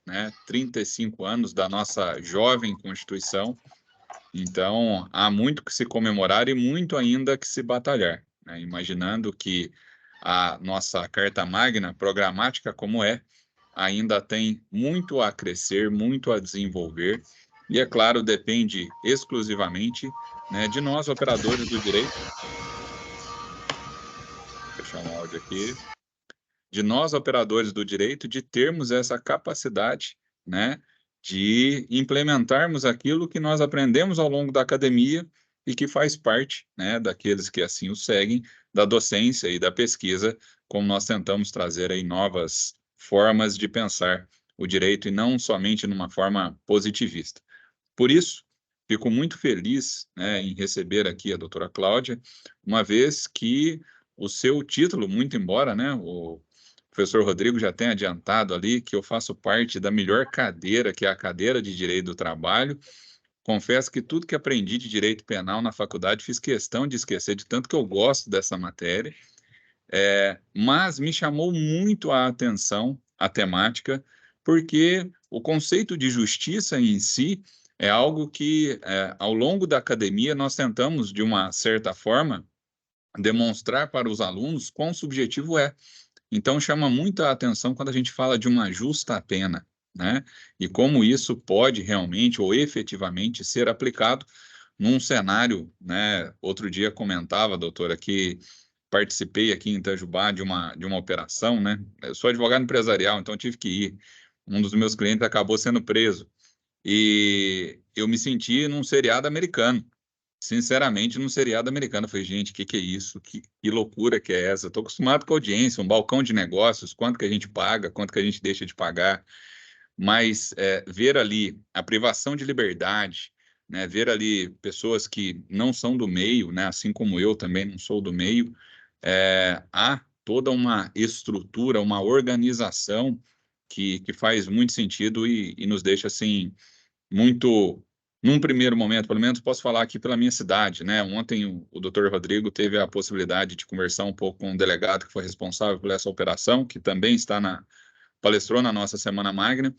né? 35 anos da nossa jovem Constituição. Então, há muito que se comemorar e muito ainda que se batalhar, né? Imaginando que a nossa Carta Magna, programática como é, ainda tem muito a crescer, muito a desenvolver, e, é claro, depende exclusivamente, né, de nós, operadores do direito. Vou fechar um áudio aqui. De nós, operadores do direito, de termos essa capacidade, né, de implementarmos aquilo que nós aprendemos ao longo da academia e que faz parte, né, daqueles que assim o seguem, da docência e da pesquisa, como nós tentamos trazer aí novas formas de pensar o direito e não somente numa forma positivista. Por isso, fico muito feliz, né, em receber aqui a doutora Cláudia, uma vez que o seu título, muito embora, né, o professor Rodrigo já tenha adiantado ali que eu faço parte da melhor cadeira, que é a cadeira de Direito do Trabalho. Confesso que tudo que aprendi de Direito Penal na faculdade fiz questão de esquecer, de tanto que eu gosto dessa matéria, mas me chamou muito a atenção a temática, porque o conceito de justiça em si é algo que, ao longo da academia, nós tentamos, de uma certa forma, demonstrar para os alunos quão subjetivo é. Então, chama muita atenção quando a gente fala de uma justa pena, né? E como isso pode realmente ou efetivamente ser aplicado num cenário, né? Outro dia comentava, doutora, que participei aqui em Itajubá de uma operação, né? Eu sou advogado empresarial, então tive que ir. Um dos meus clientes acabou sendo preso. E eu me senti num seriado americano. Sinceramente, num seriado americano. Eu falei, gente, que é isso? Que loucura que é essa? Estou acostumado com audiência, um balcão de negócios, quanto que a gente paga, quanto que a gente deixa de pagar. Mas ver ali a privação de liberdade, né, ver ali pessoas que não são do meio, né, assim como eu também não sou do meio, há toda uma estrutura, uma organização que faz muito sentido e nos deixa assim muito, num primeiro momento, pelo menos posso falar aqui pela minha cidade, né? Ontem o Dr. Rodrigo teve a possibilidade de conversar um pouco com um delegado que foi responsável por essa operação, que também palestrou na nossa Semana Magna,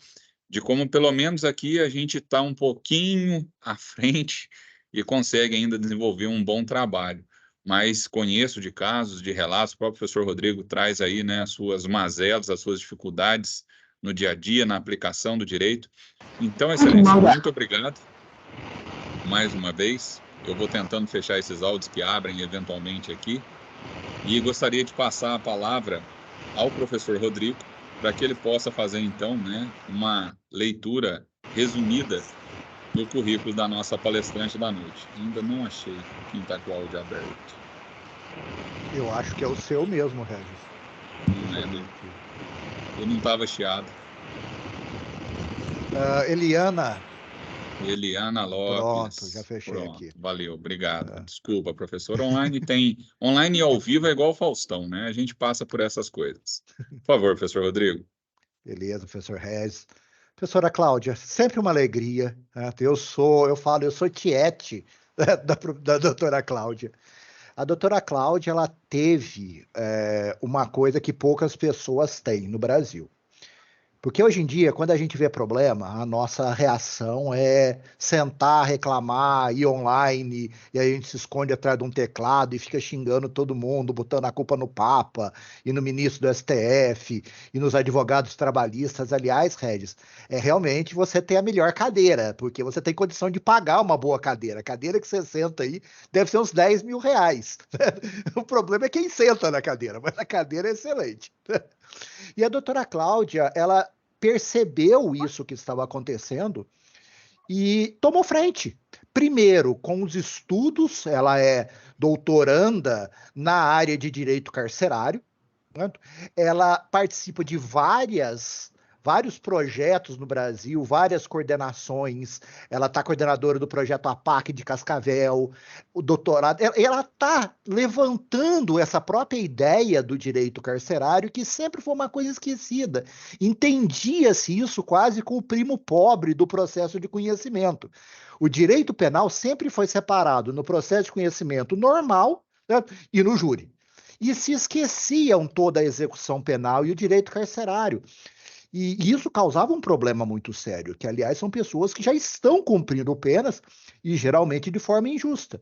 de como pelo menos aqui a gente está um pouquinho à frente e consegue ainda desenvolver um bom trabalho. Mas conheço de casos, de relatos, o próprio professor Rodrigo traz aí, né, as suas mazelas, as suas dificuldades no dia a dia, na aplicação do direito. Então, excelência, muito obrigado mais uma vez. Eu vou tentando fechar esses áudios que abrem eventualmente aqui e gostaria de passar a palavra ao professor Rodrigo para que ele possa fazer, então, né, uma leitura resumida do currículo da nossa palestrante da noite. Ainda não achei quem está com o áudio aberto. Eu acho que é o seu mesmo, Regis. Não é, né? Eu não estava chiado. Eliana. Eliana Lopes. Pronto, já fechei Pronto, aqui. valeu, obrigado. Desculpa, professor. Online e ao vivo é igual Faustão, né? A gente passa por essas coisas. Por favor, professor Rodrigo. Beleza, professor Regis. Professora Cláudia, sempre uma alegria, né? Eu sou tiete da doutora Cláudia. A doutora Cláudia, ela teve uma coisa que poucas pessoas têm no Brasil. Porque hoje em dia, quando a gente vê problema, a nossa reação é sentar, reclamar, ir online, e aí a gente se esconde atrás de um teclado e fica xingando todo mundo, botando a culpa no Papa, e no ministro do STF, e nos advogados trabalhistas. Aliás, Regis, realmente você tem a melhor cadeira, porque você tem condição de pagar uma boa cadeira. A cadeira que você senta aí deve ser uns 10 mil reais. O problema é quem senta na cadeira, mas a cadeira é excelente. E a doutora Cláudia, ela percebeu isso que estava acontecendo e tomou frente. Primeiro, com os estudos, ela é doutoranda na área de direito carcerário, né? Ela participa de vários projetos no Brasil, várias coordenações. Ela está coordenadora do projeto APAC de Cascavel, o doutorado. Ela está levantando essa própria ideia do direito carcerário, que sempre foi uma coisa esquecida. Entendia-se isso quase com o primo pobre do processo de conhecimento. O direito penal sempre foi separado no processo de conhecimento normal, né, e no júri. E se esqueciam toda a execução penal e o direito carcerário. E isso causava um problema muito sério, que, aliás, são pessoas que já estão cumprindo penas e geralmente de forma injusta.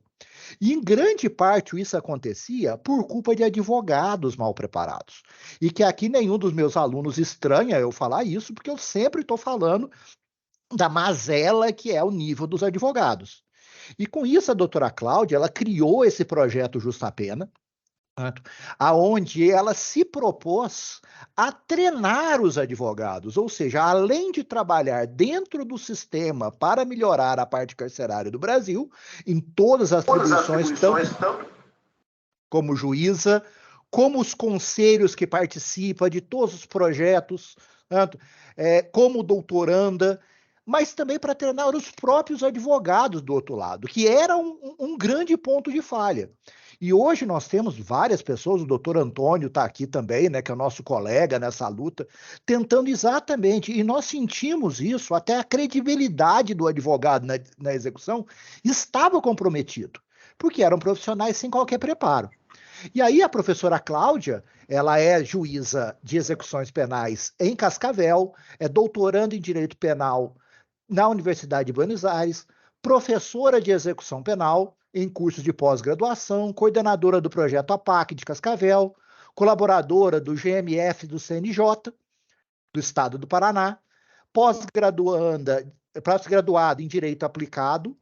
E, em grande parte, isso acontecia por culpa de advogados mal preparados. E que aqui nenhum dos meus alunos estranha eu falar isso, porque eu sempre estou falando da mazela que é o nível dos advogados. E com isso, a doutora Cláudia, ela criou esse projeto Justa Pena, aonde ela se propôs a treinar os advogados, ou seja, além de trabalhar dentro do sistema para melhorar a parte carcerária do Brasil, em todas as atribuições, tanto como juíza, como os conselhos que participam de todos os projetos, tanto, como doutoranda, mas também para treinar os próprios advogados do outro lado, que era um grande ponto de falha. E hoje nós temos várias pessoas, o doutor Antônio está aqui também, né, que é o nosso colega nessa luta, tentando exatamente, e nós sentimos isso, até a credibilidade do advogado na execução estava comprometido, porque eram profissionais sem qualquer preparo. E aí a professora Cláudia, ela é juíza de execuções penais em Cascavel, é doutoranda em Direito Penal na Universidade de Buenos Aires, professora de execução penal em cursos de pós-graduação, coordenadora do projeto APAC de Cascavel, colaboradora do GMF do CNJ, do Estado do Paraná, pós-graduada em Direito Aplicado,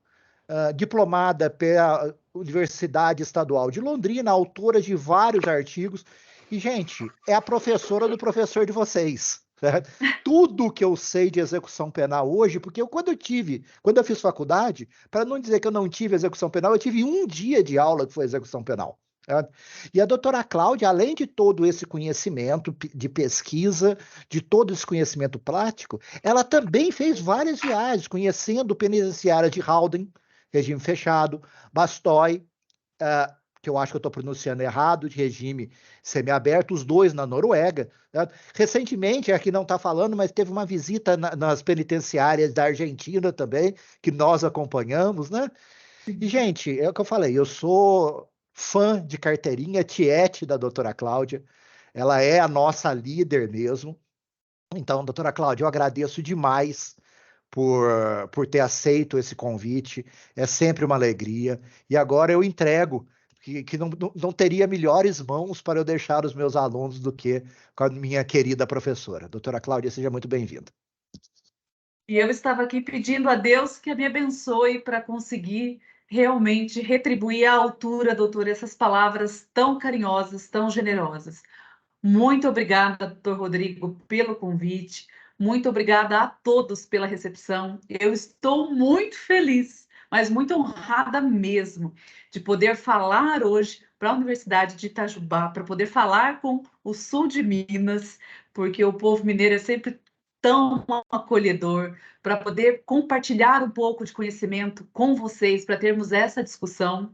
diplomada pela Universidade Estadual de Londrina, autora de vários artigos. E, gente, é a professora do professor de vocês. Certo? Tudo que eu sei de execução penal hoje, porque quando eu fiz faculdade, para não dizer que eu não tive execução penal, eu tive um dia de aula que foi execução penal. Certo? E a doutora Cláudia, além de todo esse conhecimento de pesquisa, de todo esse conhecimento prático, ela também fez várias viagens, conhecendo penitenciárias de Halden, regime fechado, Bastoy, que eu acho que eu estou pronunciando errado, de regime semiaberto, os dois na Noruega. Né? Recentemente, aqui não está falando, mas teve uma visita nas penitenciárias da Argentina também, que nós acompanhamos, né? E, gente, é o que eu falei, eu sou fã de carteirinha, tiete da doutora Cláudia, ela é a nossa líder mesmo. Então, doutora Cláudia, eu agradeço demais por ter aceito esse convite. É sempre uma alegria. E agora eu entrego que não teria melhores mãos para eu deixar os meus alunos do que com a minha querida professora. Doutora Cláudia, seja muito bem-vinda. E eu estava aqui pedindo a Deus que me abençoe para conseguir realmente retribuir à altura, doutora, essas palavras tão carinhosas, tão generosas. Muito obrigada, doutor Rodrigo, pelo convite. Muito obrigada a todos pela recepção. Eu estou muito feliz, mas muito honrada mesmo, de poder falar hoje para a Universidade de Itajubá, para poder falar com o sul de Minas, porque o povo mineiro é sempre tão acolhedor, para poder compartilhar um pouco de conhecimento com vocês, para termos essa discussão.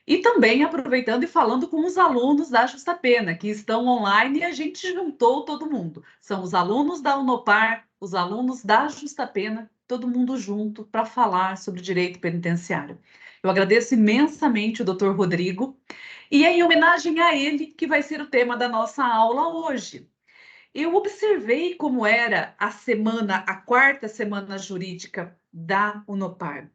E também aproveitando e falando com os alunos da Justa Pena, que estão online, e a gente juntou todo mundo. São os alunos da Unopar, os alunos da Justa Pena, todo mundo junto para falar sobre direito penitenciário. Eu agradeço imensamente o Dr. Rodrigo, e é em homenagem a ele que vai ser o tema da nossa aula hoje. Eu observei como era a quarta semana jurídica da Unopar.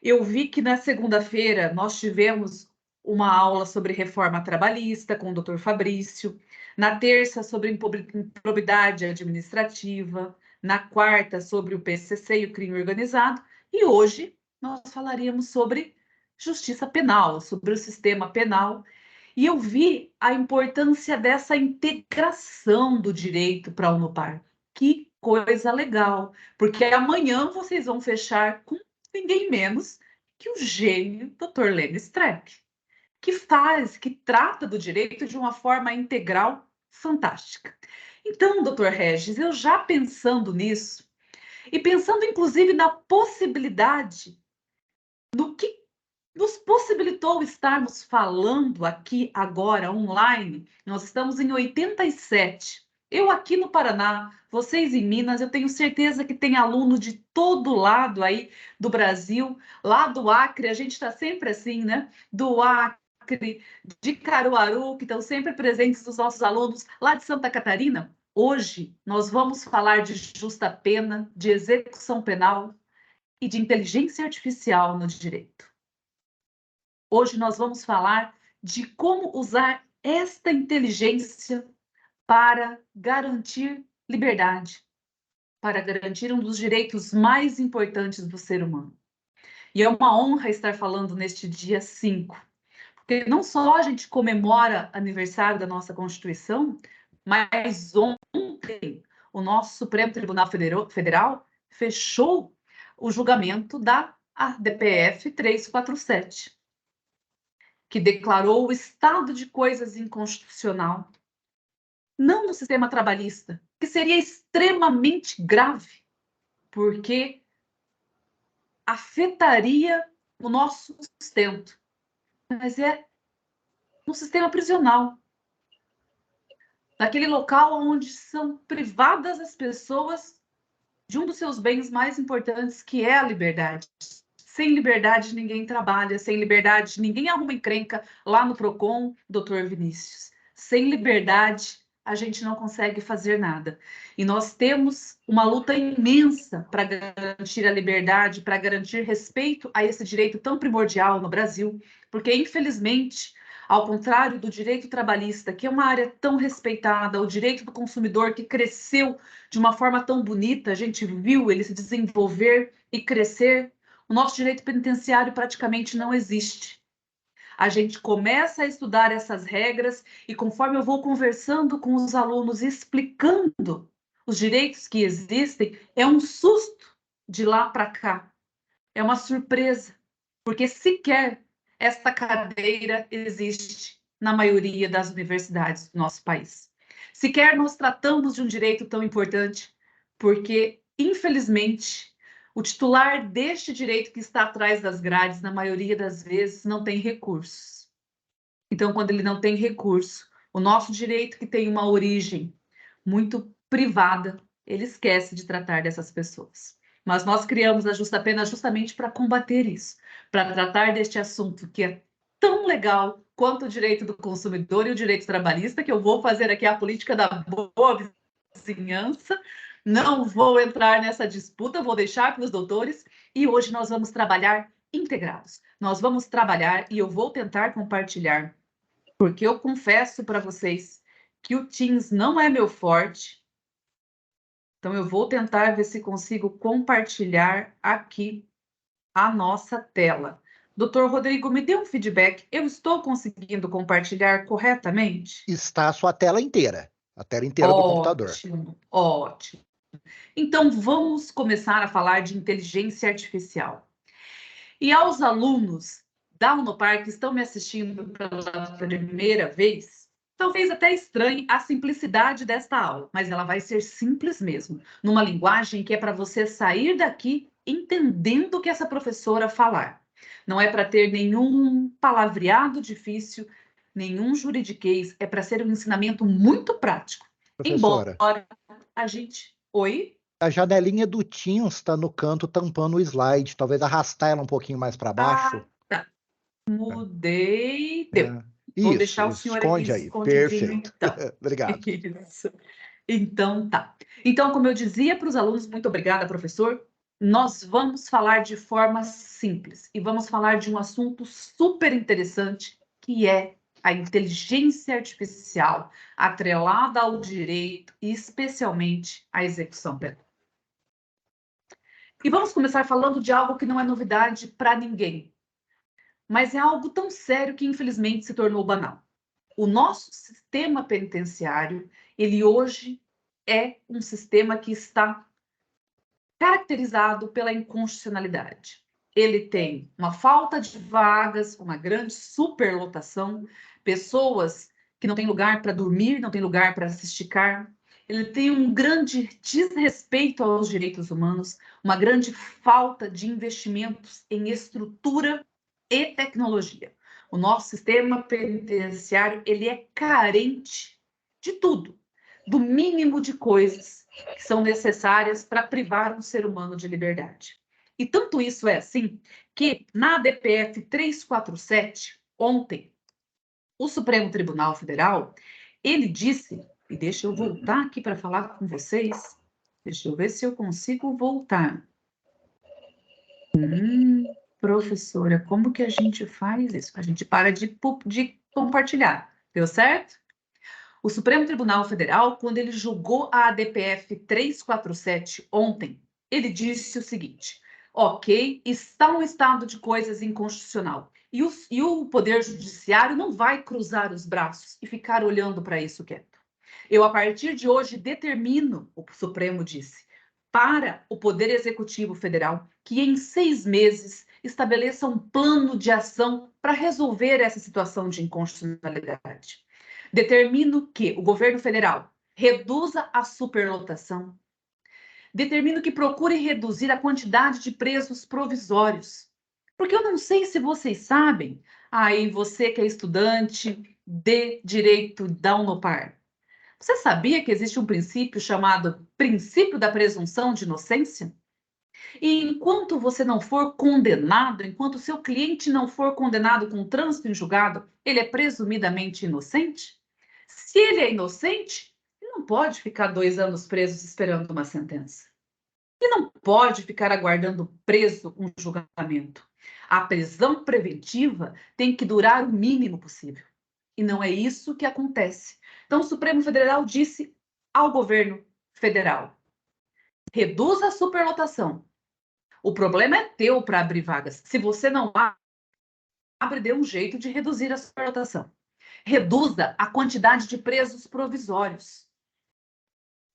Eu vi que na segunda-feira nós tivemos uma aula sobre reforma trabalhista com o Dr. Fabrício, na terça sobre improbidade administrativa, na quarta sobre o PCC e o crime organizado, e hoje nós falaríamos sobre justiça penal, sobre o sistema penal. E eu vi a importância dessa integração do direito para a Unopar. Que coisa legal, porque amanhã vocês vão fechar com ninguém menos que o gênio Dr. Lênin Streck, que trata do direito de uma forma integral fantástica. Então, Dr. Regis, eu já pensando nisso, e pensando inclusive na possibilidade do que nos possibilitou estarmos falando aqui agora online. Nós estamos em 87. Eu aqui no Paraná, vocês em Minas, eu tenho certeza que tem aluno de todo lado aí do Brasil, lá do Acre, a gente está sempre assim, né? Do Acre, de Caruaru, que estão sempre presentes os nossos alunos, lá de Santa Catarina. Hoje, nós vamos falar de justa pena, de execução penal e de inteligência artificial no direito. Hoje, nós vamos falar de como usar esta inteligência para garantir liberdade, para garantir um dos direitos mais importantes do ser humano. E é uma honra estar falando neste dia 5, porque não só a gente comemora aniversário da nossa Constituição, mas ontem o nosso Supremo Tribunal Federal fechou o julgamento da DPF 347, que declarou o estado de coisas inconstitucional, não no sistema trabalhista, que seria extremamente grave, porque afetaria o nosso sustento, mas é no sistema prisional, naquele local onde são privadas as pessoas de um dos seus bens mais importantes, que é a liberdade. Sem liberdade, ninguém trabalha. Sem liberdade, ninguém arruma encrenca lá no Procon, doutor Vinícius. Sem liberdade, a gente não consegue fazer nada. E nós temos uma luta imensa para garantir a liberdade, para garantir respeito a esse direito tão primordial no Brasil, porque, infelizmente, ao contrário do direito trabalhista, que é uma área tão respeitada, o direito do consumidor, que cresceu de uma forma tão bonita, a gente viu ele se desenvolver e crescer, o nosso direito penitenciário praticamente não existe. A gente começa a estudar essas regras e, conforme eu vou conversando com os alunos, explicando os direitos que existem, é um susto de lá para cá. É uma surpresa, porque sequer esta cadeira existe na maioria das universidades do nosso país. Sequer nós tratamos de um direito tão importante, porque, infelizmente, o titular deste direito que está atrás das grades, na maioria das vezes, não tem recursos. Então, quando ele não tem recurso, o nosso direito, que tem uma origem muito privada, ele esquece de tratar dessas pessoas. Mas nós criamos a Justa Pena justamente para combater isso, para tratar deste assunto que é tão legal quanto o direito do consumidor e o direito trabalhista, que eu vou fazer aqui a política da boa vizinhança. Não vou entrar nessa disputa, vou deixar para os doutores. E hoje nós vamos trabalhar integrados. Nós vamos trabalhar e eu vou tentar compartilhar, porque eu confesso para vocês que o Teams não é meu forte. Então, eu vou tentar ver se consigo compartilhar aqui a nossa tela. Doutor Rodrigo, me dê um feedback. Eu estou conseguindo compartilhar corretamente? Está a sua tela inteira, a tela inteira do computador. Ótimo, ótimo. Então, vamos começar a falar de inteligência artificial. E aos alunos da Unopar que estão me assistindo pela primeira vez, talvez até estranhe a simplicidade desta aula, mas ela vai ser simples mesmo, numa linguagem que é para você sair daqui entendendo o que essa professora falar. Não é para ter nenhum palavreado difícil, nenhum juridiquês, é para ser um ensinamento muito prático. Professora, Embora a gente... Oi? a janelinha do Teams está no canto tampando o slide. Talvez arrastar ela um pouquinho mais para baixo. Tá. Mudei. Deu. Vou Isso, deixar o senhor esconde aqui aí. escondidinho, Perfeito. então. Obrigado. Isso. Então, tá. Então, como eu dizia para os alunos, muito obrigada, professor, nós vamos falar de forma simples e vamos falar de um assunto super interessante, que é a inteligência artificial atrelada ao direito e especialmente à execução penal. E vamos começar falando de algo que não é novidade para ninguém, mas é algo tão sério que infelizmente se tornou banal. O nosso sistema penitenciário, ele hoje é um sistema que está caracterizado pela inconstitucionalidade. Ele tem uma falta de vagas, uma grande superlotação, pessoas que não têm lugar para dormir, não têm lugar para se esticar. Ele tem um grande desrespeito aos direitos humanos, uma grande falta de investimentos em estrutura e tecnologia. O nosso sistema penitenciário, ele é carente de tudo, do mínimo de coisas que são necessárias para privar um ser humano de liberdade. E tanto isso é assim que na DPF 347, ontem, o Supremo Tribunal Federal, ele disse E deixa eu voltar aqui para falar com vocês. Deixa eu ver se eu consigo voltar. Professora, como que a gente faz isso? A gente para de compartilhar, deu certo? O Supremo Tribunal Federal, quando ele julgou a ADPF 347 ontem, ele disse o seguinte: ok, está um estado de coisas inconstitucional. E o Poder Judiciário não vai cruzar os braços e ficar olhando para isso quieto. Eu, a partir de hoje, determino, o Supremo disse, para o Poder Executivo Federal que em 6 meses estabeleça um plano de ação para resolver essa situação de inconstitucionalidade. Determino que o governo federal reduza a superlotação. Determino que procure reduzir a quantidade de presos provisórios. Porque eu não sei se vocês sabem, aí você que é estudante de direito da Unopar, você sabia que existe um princípio chamado princípio da presunção de inocência? E enquanto você não for condenado, enquanto o seu cliente não for condenado com trânsito em julgado, ele é presumidamente inocente? Se ele é inocente, ele não pode ficar 2 anos preso esperando uma sentença. Ele não pode ficar aguardando preso um julgamento. A prisão preventiva tem que durar o mínimo possível. E não é isso que acontece. Então, o Supremo Federal disse ao governo federal: reduza a superlotação. O problema é teu para abrir vagas. Se você não abre, dê um jeito de reduzir a superlotação. Reduza a quantidade de presos provisórios.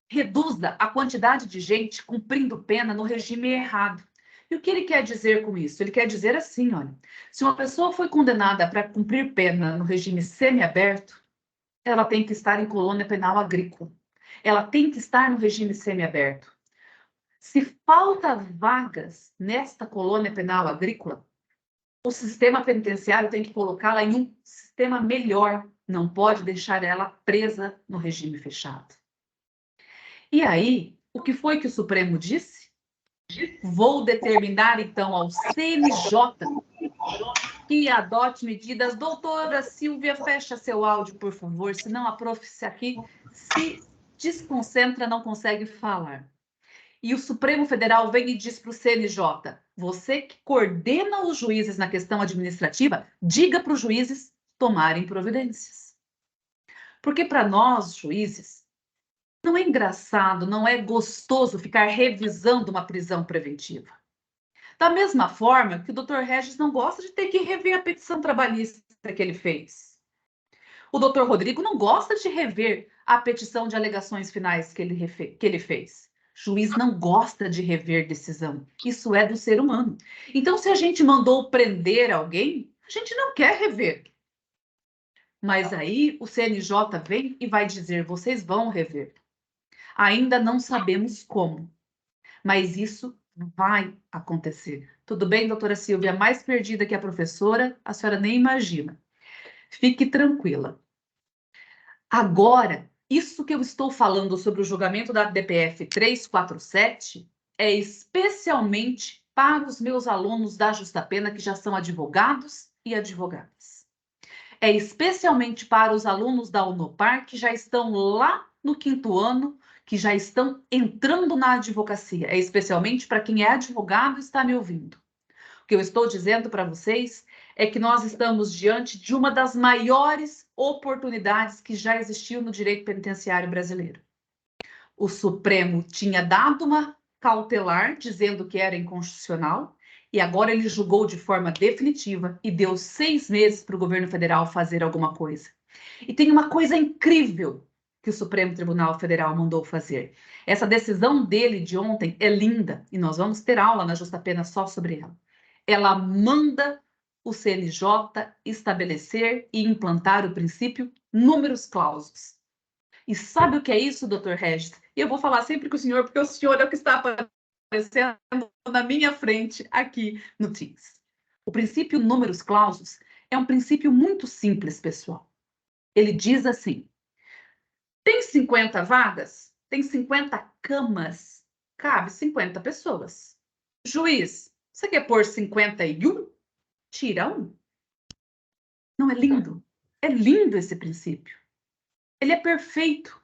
Reduza a quantidade de gente cumprindo pena no regime errado. E o que ele quer dizer com isso? Ele quer dizer assim, olha, se uma pessoa foi condenada para cumprir pena no regime semiaberto, ela tem que estar em colônia penal agrícola. Ela tem que estar no regime semiaberto. Se falta vagas nesta colônia penal agrícola, o sistema penitenciário tem que colocá-la em um sistema melhor. Não pode deixar ela presa no regime fechado. E aí, o que foi que o Supremo disse? Vou determinar, então, ao CNJ que adote medidas. Doutora Silvia, fecha seu áudio, por favor, senão a prof. aqui se desconcentra, não consegue falar. E o Supremo Federal vem e diz para o CNJ: você que coordena os juízes na questão administrativa, diga para os juízes tomarem providências. Porque para nós, juízes, não é engraçado, não é gostoso ficar revisando uma prisão preventiva. Da mesma forma que o Dr. Regis não gosta de ter que rever a petição trabalhista que ele fez. O Dr. Rodrigo não gosta de rever a petição de alegações finais que ele fez. Juiz não gosta de rever decisão. Isso é do ser humano. Então, se a gente mandou prender alguém, a gente não quer rever. Mas aí o CNJ vem e vai dizer: vocês vão rever. Ainda não sabemos como, mas isso vai acontecer. Tudo bem, doutora Silvia? Mais perdida que a professora, a senhora nem imagina. Fique tranquila. Agora, isso que eu estou falando sobre o julgamento da DPF 347 é especialmente para os meus alunos da Justa Pena que já são advogados e advogadas. É especialmente para os alunos da Unopar que já estão lá no 5º ano, que já estão entrando na advocacia. É especialmente para quem é advogado e está me ouvindo. O que eu estou dizendo para vocês é que nós estamos diante de uma das maiores oportunidades que já existiu no direito penitenciário brasileiro. O Supremo tinha dado uma cautelar dizendo que era inconstitucional e agora ele julgou de forma definitiva e deu 6 meses para o governo federal fazer alguma coisa. E tem uma coisa incrível que o Supremo Tribunal Federal mandou fazer. Essa decisão dele de ontem é linda e nós vamos ter aula na Justa Pena só sobre ela. Ela manda o CNJ estabelecer e implantar o princípio numerus clausus. E sabe o que é isso, doutor Regis? E eu vou falar sempre com o senhor, porque o senhor é o que está aparecendo na minha frente aqui no Teams. O princípio numerus clausus é um princípio muito simples, pessoal. Ele diz assim: tem 50 vagas? Tem 50 camas? Cabe 50 pessoas. Juiz, você quer pôr 51? Tira 1. Não é lindo? É lindo esse princípio. Ele é perfeito.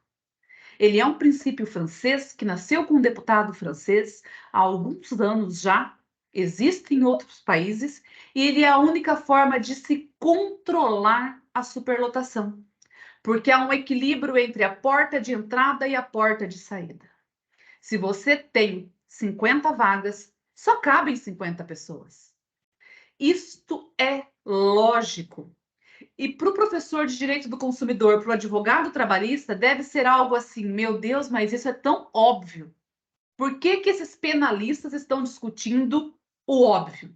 Ele é um princípio francês que nasceu com um deputado francês há alguns anos já, existe em outros países, e ele é a única forma de se controlar a superlotação, porque há um equilíbrio entre a porta de entrada e a porta de saída. Se você tem 50 vagas, só cabem 50 pessoas. Isto é lógico. E para o professor de direito do consumidor, para o advogado trabalhista, deve ser algo assim, meu Deus, mas isso é tão óbvio. Por que que esses penalistas estão discutindo o óbvio?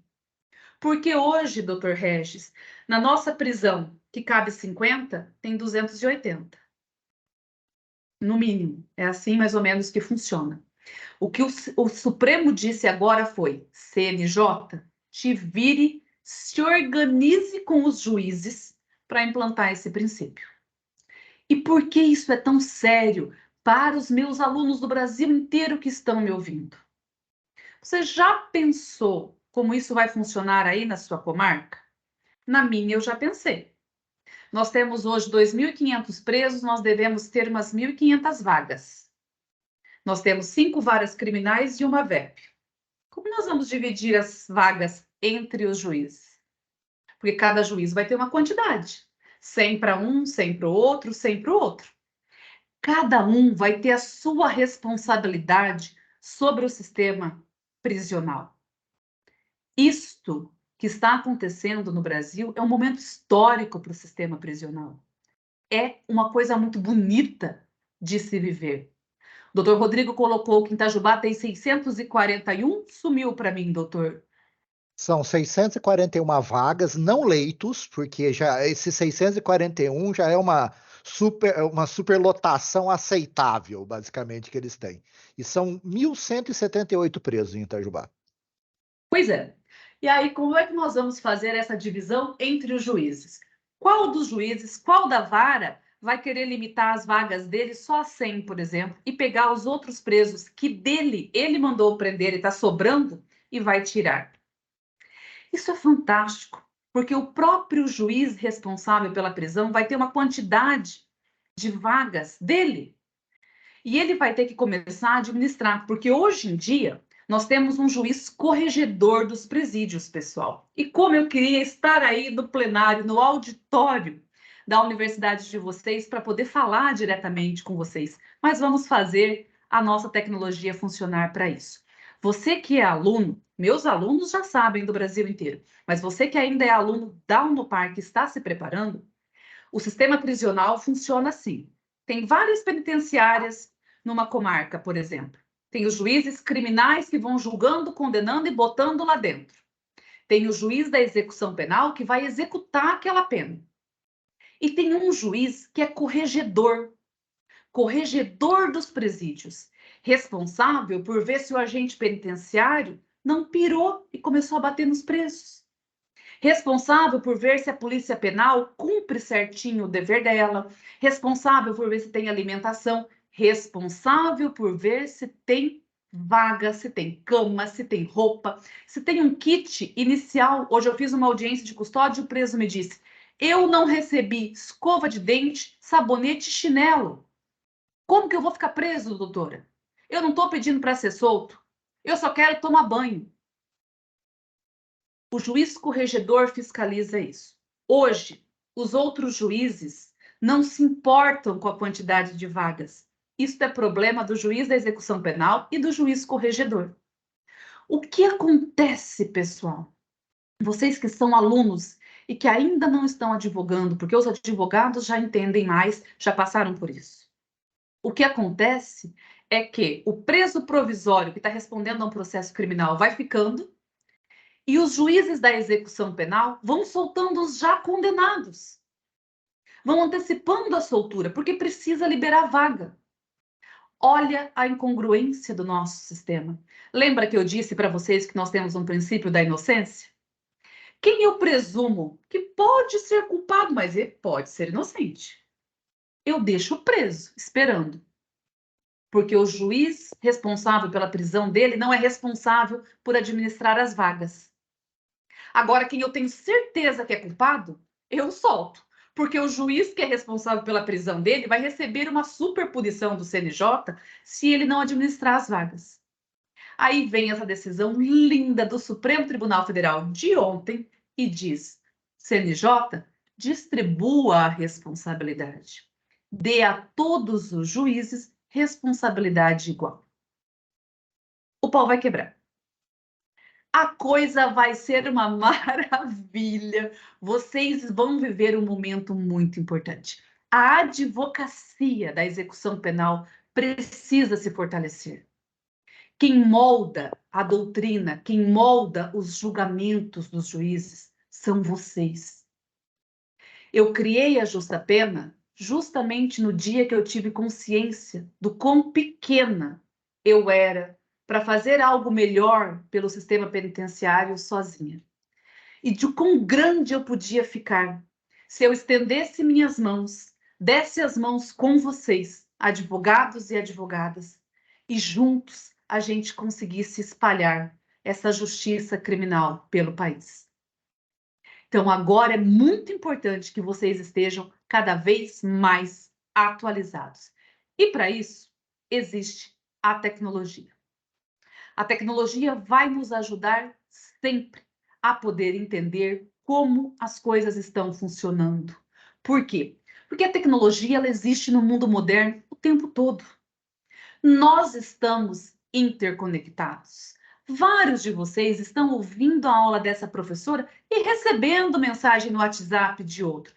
Porque hoje, doutor Regis, na nossa prisão, que cabe 50, tem 280. No mínimo. É assim mais ou menos que funciona. O que o Supremo disse agora foi, CNJ, te vire, se organize com os juízes para implantar esse princípio. E por que isso é tão sério para os meus alunos do Brasil inteiro que estão me ouvindo? Você já pensou como isso vai funcionar aí na sua comarca? Na minha eu já pensei. Nós temos hoje 2.500 presos, nós devemos ter umas 1.500 vagas. Nós temos 5 varas criminais e uma VEP. Como nós vamos dividir as vagas entre os juízes? Porque cada juiz vai ter uma quantidade. 100 para um, 100 para o outro, 100 para o outro. Cada um vai ter a sua responsabilidade sobre o sistema prisional. Isto que está acontecendo no Brasil é um momento histórico para o sistema prisional. É uma coisa muito bonita de se viver. O doutor Rodrigo colocou que em Itajubá tem 641, sumiu para mim, doutor. São 641 vagas, não leitos, porque já esses 641 já é uma superlotação aceitável, basicamente, que eles têm. E são 1.178 presos em Itajubá. Pois é. E aí, como é que nós vamos fazer essa divisão entre os juízes? Qual dos juízes, qual da vara vai querer limitar as vagas dele só a 100, por exemplo, e pegar os outros presos que dele ele mandou prender e está sobrando e vai tirar? Isso é fantástico, porque o próprio juiz responsável pela prisão vai ter uma quantidade de vagas dele. E ele vai ter que começar a administrar, porque hoje em dia nós temos um juiz corregedor dos presídios, pessoal. E como eu queria estar aí no plenário, no auditório da universidade de vocês, para poder falar diretamente com vocês. Mas vamos fazer a nossa tecnologia funcionar para isso. Você que é aluno, meus alunos já sabem do Brasil inteiro, mas você que ainda é aluno da Unopar, que está se preparando, o sistema prisional funciona assim. Tem várias penitenciárias numa comarca, por exemplo. Tem os juízes criminais que vão julgando, condenando e botando lá dentro. Tem o juiz da execução penal que vai executar aquela pena. E tem um juiz que é corregedor dos presídios, responsável por ver se o agente penitenciário não pirou e começou a bater nos presos. Responsável por ver se a polícia penal cumpre certinho o dever dela, responsável por ver se tem alimentação, responsável por ver se tem vaga, se tem cama, se tem roupa, se tem um kit inicial. Hoje eu fiz uma audiência de custódia e o preso me disse: eu não recebi escova de dente, sabonete e chinelo. Como que eu vou ficar preso, doutora? Eu não estou pedindo para ser solto. Eu só quero tomar banho. O juiz corregedor fiscaliza isso. Hoje, os outros juízes não se importam com a quantidade de vagas. Isso é problema do juiz da execução penal e do juiz corregedor. O que acontece, pessoal? Vocês que são alunos e que ainda não estão advogando, porque os advogados já entendem mais, já passaram por isso. O que acontece é que o preso provisório que está respondendo a um processo criminal vai ficando e os juízes da execução penal vão soltando os já condenados. Vão antecipando a soltura, porque precisa liberar vaga. Olha a incongruência do nosso sistema. Lembra que eu disse para vocês que nós temos um princípio da inocência? Quem eu presumo que pode ser culpado, mas ele pode ser inocente, eu deixo preso, esperando. Porque o juiz responsável pela prisão dele não é responsável por administrar as vagas. Agora, quem eu tenho certeza que é culpado, eu solto. porque o juiz que é responsável pela prisão dele vai receber uma superpunição do CNJ se ele não administrar as vagas. Aí vem essa decisão linda do Supremo Tribunal Federal de ontem e diz: CNJ, distribua a responsabilidade. Dê a todos os juízes responsabilidade igual. O pau vai quebrar. A coisa vai ser uma maravilha. Vocês vão viver um momento muito importante. A advocacia da execução penal precisa se fortalecer. Quem molda a doutrina, quem molda os julgamentos dos juízes são vocês. Eu criei a Justa Pena justamente no dia que eu tive consciência do quão pequena eu era para fazer algo melhor pelo sistema penitenciário sozinha. E de quão grande eu podia ficar se eu estendesse minhas mãos, desse as mãos com vocês, advogados e advogadas, e juntos a gente conseguisse espalhar essa justiça criminal pelo país. Então, agora é muito importante que vocês estejam cada vez mais atualizados. E para isso, existe a tecnologia. A tecnologia vai nos ajudar sempre a poder entender como as coisas estão funcionando. Por quê? Porque a tecnologia ela existe no mundo moderno o tempo todo. Nós estamos interconectados. Vários de vocês estão ouvindo a aula dessa professora e recebendo mensagem no WhatsApp de outro.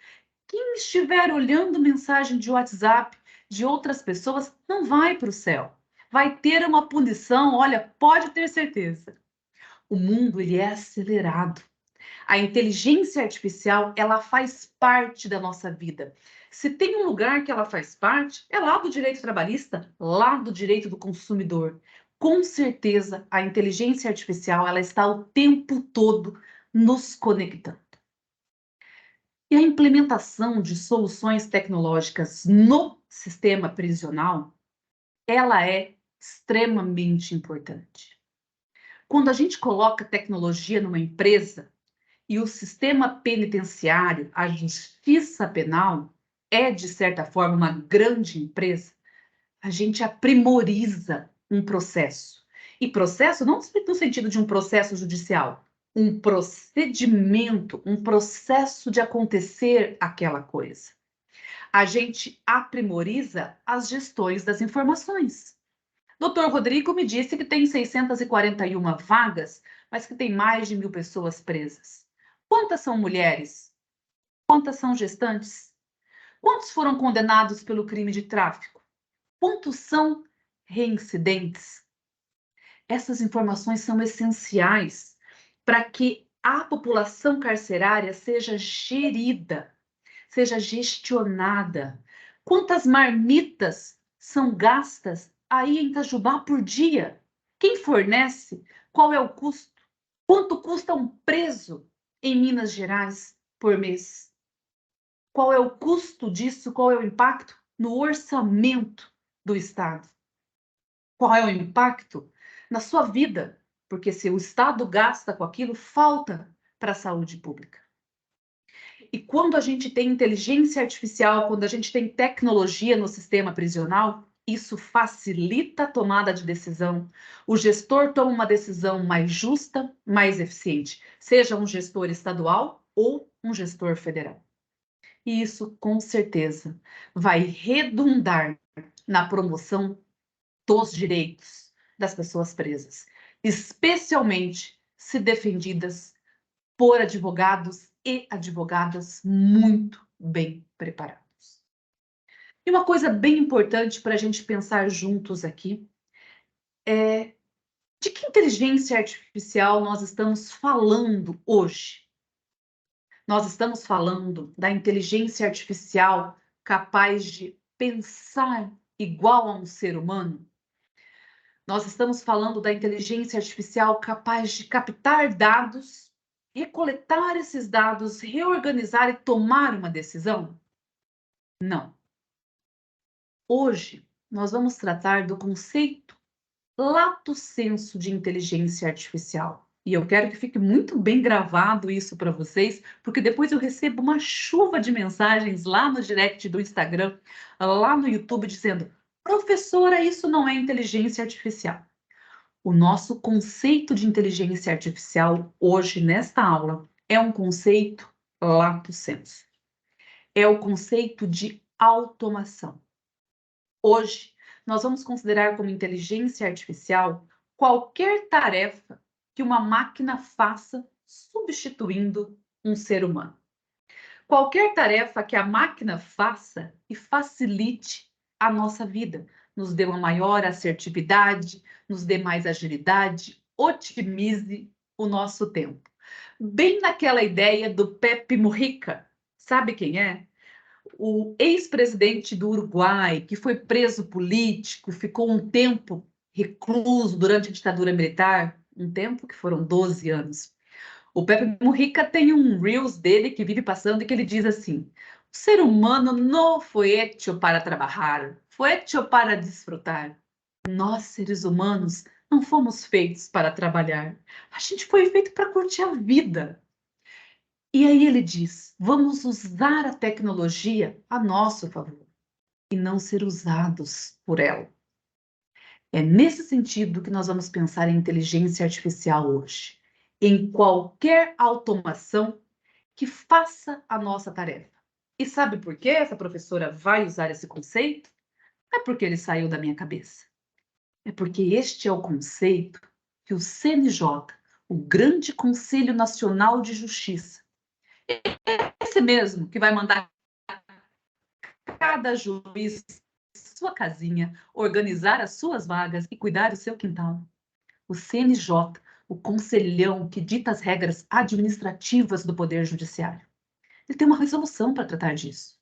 Quem estiver olhando mensagem de WhatsApp de outras pessoas não vai para o céu. Vai ter uma punição, olha, pode ter certeza. O mundo ele é acelerado. A inteligência artificial, ela faz parte da nossa vida. Se tem um lugar que ela faz parte, é lá do direito trabalhista, lá do direito do consumidor. Com certeza, a inteligência artificial, ela está o tempo todo nos conectando. E a implementação de soluções tecnológicas no sistema prisional, ela é extremamente importante. Quando a gente coloca tecnologia numa empresa, e o sistema penitenciário, a justiça penal, é, de certa forma, uma grande empresa, a gente aprimoriza um processo. E processo não no sentido de um processo judicial, um procedimento, um processo de acontecer aquela coisa. A gente aprimoriza as gestões das informações. Dr. Rodrigo me disse que tem 641 vagas, mas que tem mais de 1.000 pessoas presas. Quantas são mulheres? Quantas são gestantes? Quantos foram condenados pelo crime de tráfico? Quantos são reincidentes? Essas informações são essenciais para que a população carcerária seja gerida, seja gestionada. Quantas marmitas são gastas aí em Itajubá por dia? Quem fornece? Qual é o custo? Quanto custa um preso em Minas Gerais por mês? Qual é o custo disso? Qual é o impacto no orçamento do Estado? Qual é o impacto na sua vida? Porque se o Estado gasta com aquilo, falta para a saúde pública. E quando a gente tem inteligência artificial, quando a gente tem tecnologia no sistema prisional, isso facilita a tomada de decisão. O gestor toma uma decisão mais justa, mais eficiente, seja um gestor estadual ou um gestor federal. E isso, com certeza, vai redundar na promoção dos direitos das pessoas presas, especialmente se defendidas por advogados e advogadas muito bem preparados. E uma coisa bem importante para a gente pensar juntos aqui é de que inteligência artificial nós estamos falando hoje? Nós estamos falando da inteligência artificial capaz de pensar igual a um ser humano? Nós estamos falando da inteligência artificial capaz de captar dados, recoletar esses dados, reorganizar e tomar uma decisão? Não. Hoje, nós vamos tratar do conceito lato sensu de inteligência artificial. E eu quero que fique muito bem gravado isso para vocês, porque depois eu recebo uma chuva de mensagens lá no direct do Instagram, lá no YouTube, dizendo: professora, isso não é inteligência artificial. O nosso conceito de inteligência artificial hoje, nesta aula, é um conceito lato sensu. É o conceito de automação. Hoje, nós vamos considerar como inteligência artificial qualquer tarefa que uma máquina faça substituindo um ser humano. Qualquer tarefa que a máquina faça e facilite a nossa vida, nos dê uma maior assertividade, nos dê mais agilidade, otimize o nosso tempo. Bem naquela ideia do Pepe Mujica, sabe quem é? O ex-presidente do Uruguai, que foi preso político, ficou um tempo recluso durante a ditadura militar, um tempo que foram 12 anos. O Pepe Mujica tem um Reels dele que vive passando e que ele diz assim: o ser humano não foi hecho para trabalhar, foi hecho para desfrutar. Nós, seres humanos, não fomos feitos para trabalhar. A gente foi feito para curtir a vida. E aí ele diz: vamos usar a tecnologia a nosso favor e não ser usados por ela. É nesse sentido que nós vamos pensar em inteligência artificial hoje, em qualquer automação que faça a nossa tarefa. E sabe por que essa professora vai usar esse conceito? Não é porque ele saiu da minha cabeça. É porque este é o conceito que o CNJ, o Grande Conselho Nacional de Justiça, esse mesmo que vai mandar cada juiz sua casinha, organizar as suas vagas e cuidar do seu quintal. O CNJ, o conselhão que dita as regras administrativas do Poder Judiciário. Ele tem uma resolução para tratar disso.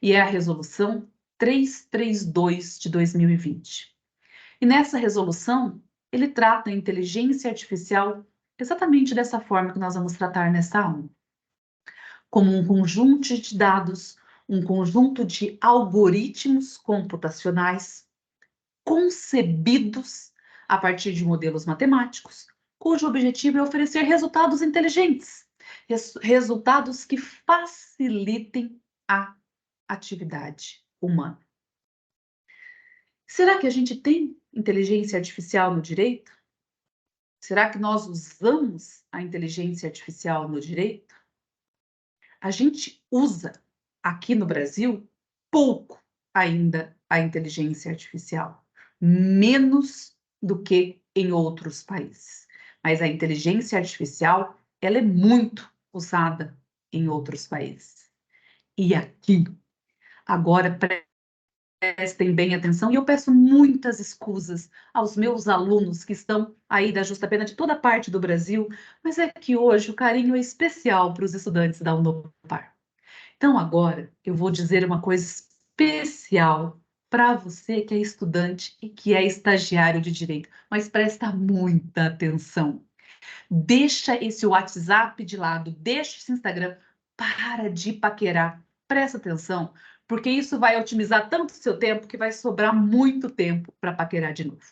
E é a resolução 332 de 2020. E nessa resolução, ele trata a inteligência artificial exatamente dessa forma que nós vamos tratar nessa aula. Como um conjunto de dados, um conjunto de algoritmos computacionais concebidos a partir de modelos matemáticos, cujo objetivo é oferecer resultados inteligentes, resultados que facilitem a atividade humana. Será que a gente tem inteligência artificial no direito? Será que nós usamos a inteligência artificial no direito? A gente usa aqui no Brasil pouco ainda a inteligência artificial, menos do que em outros países. Mas a inteligência artificial, ela é muito usada em outros países. E aqui, agora prestem bem atenção, e eu peço muitas escusas aos meus alunos que estão aí da Justa Pena de toda parte do Brasil, mas é que hoje o carinho é especial para os estudantes da Unopar. Então, agora, eu vou dizer uma coisa especial para você que é estudante e que é estagiário de direito, mas presta muita atenção. Deixa esse WhatsApp de lado, deixa esse Instagram, para de paquerar. Presta atenção, porque isso vai otimizar tanto o seu tempo que vai sobrar muito tempo para paquerar de novo.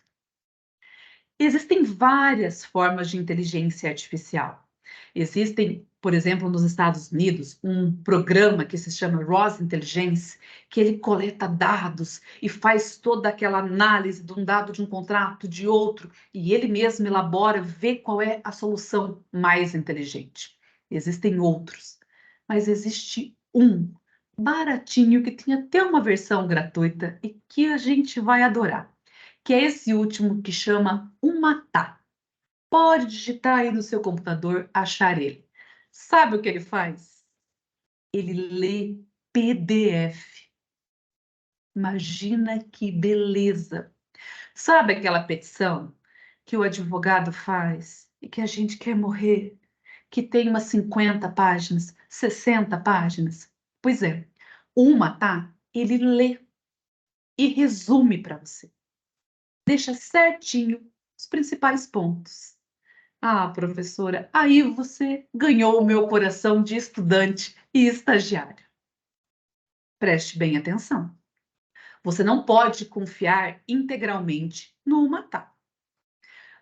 Existem várias formas de inteligência artificial. Existem, por exemplo, nos Estados Unidos, um programa que se chama ROS Intelligence, que ele coleta dados e faz toda aquela análise de um dado de um contrato, de outro, e ele mesmo elabora, vê qual é a solução mais inteligente. Existem outros, mas existe um baratinho que tem até uma versão gratuita e que a gente vai adorar, que é esse último que chama Umatá. Pode digitar aí no seu computador, achar ele. Sabe o que ele faz? Ele lê PDF. Imagina que beleza! Sabe aquela petição que o advogado faz e que a gente quer morrer, que tem umas 50 páginas, 60 páginas? Pois é, o Umatá, ele lê e resume para você. Deixa certinho os principais pontos. Ah, professora, aí você ganhou o meu coração de estudante e estagiário. Preste bem atenção. Você não pode confiar integralmente no Umatá.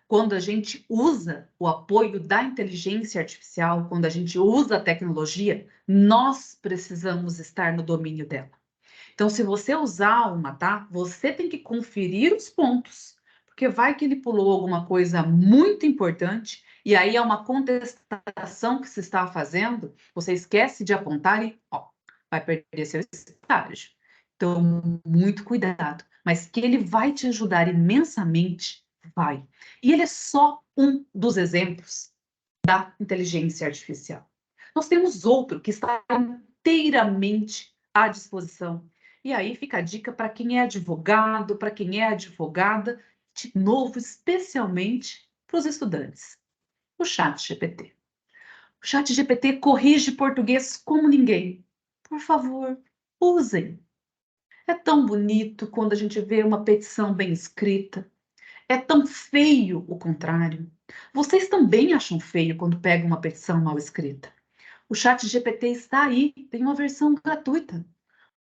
quando a gente usa o apoio da inteligência artificial, quando a gente usa a tecnologia, nós precisamos estar no domínio dela. Então, se você usar uma, tá? Você tem que conferir os pontos, porque vai que ele pulou alguma coisa muito importante e aí é uma contestação que se está fazendo, você esquece de apontar e, ó, vai perder seu estágio. Então, muito cuidado. Mas que ele vai te ajudar imensamente, vai. E ele é só um dos exemplos da inteligência artificial. Nós temos outro que está inteiramente à disposição. E aí fica a dica para quem é advogado, para quem é advogada, de novo, especialmente para os estudantes. O ChatGPT. O ChatGPT corrige português como ninguém. Por favor, usem. É tão bonito quando a gente vê uma petição bem escrita. É tão feio o contrário. Vocês também acham feio quando pegam uma petição mal escrita. O ChatGPT está aí, tem uma versão gratuita.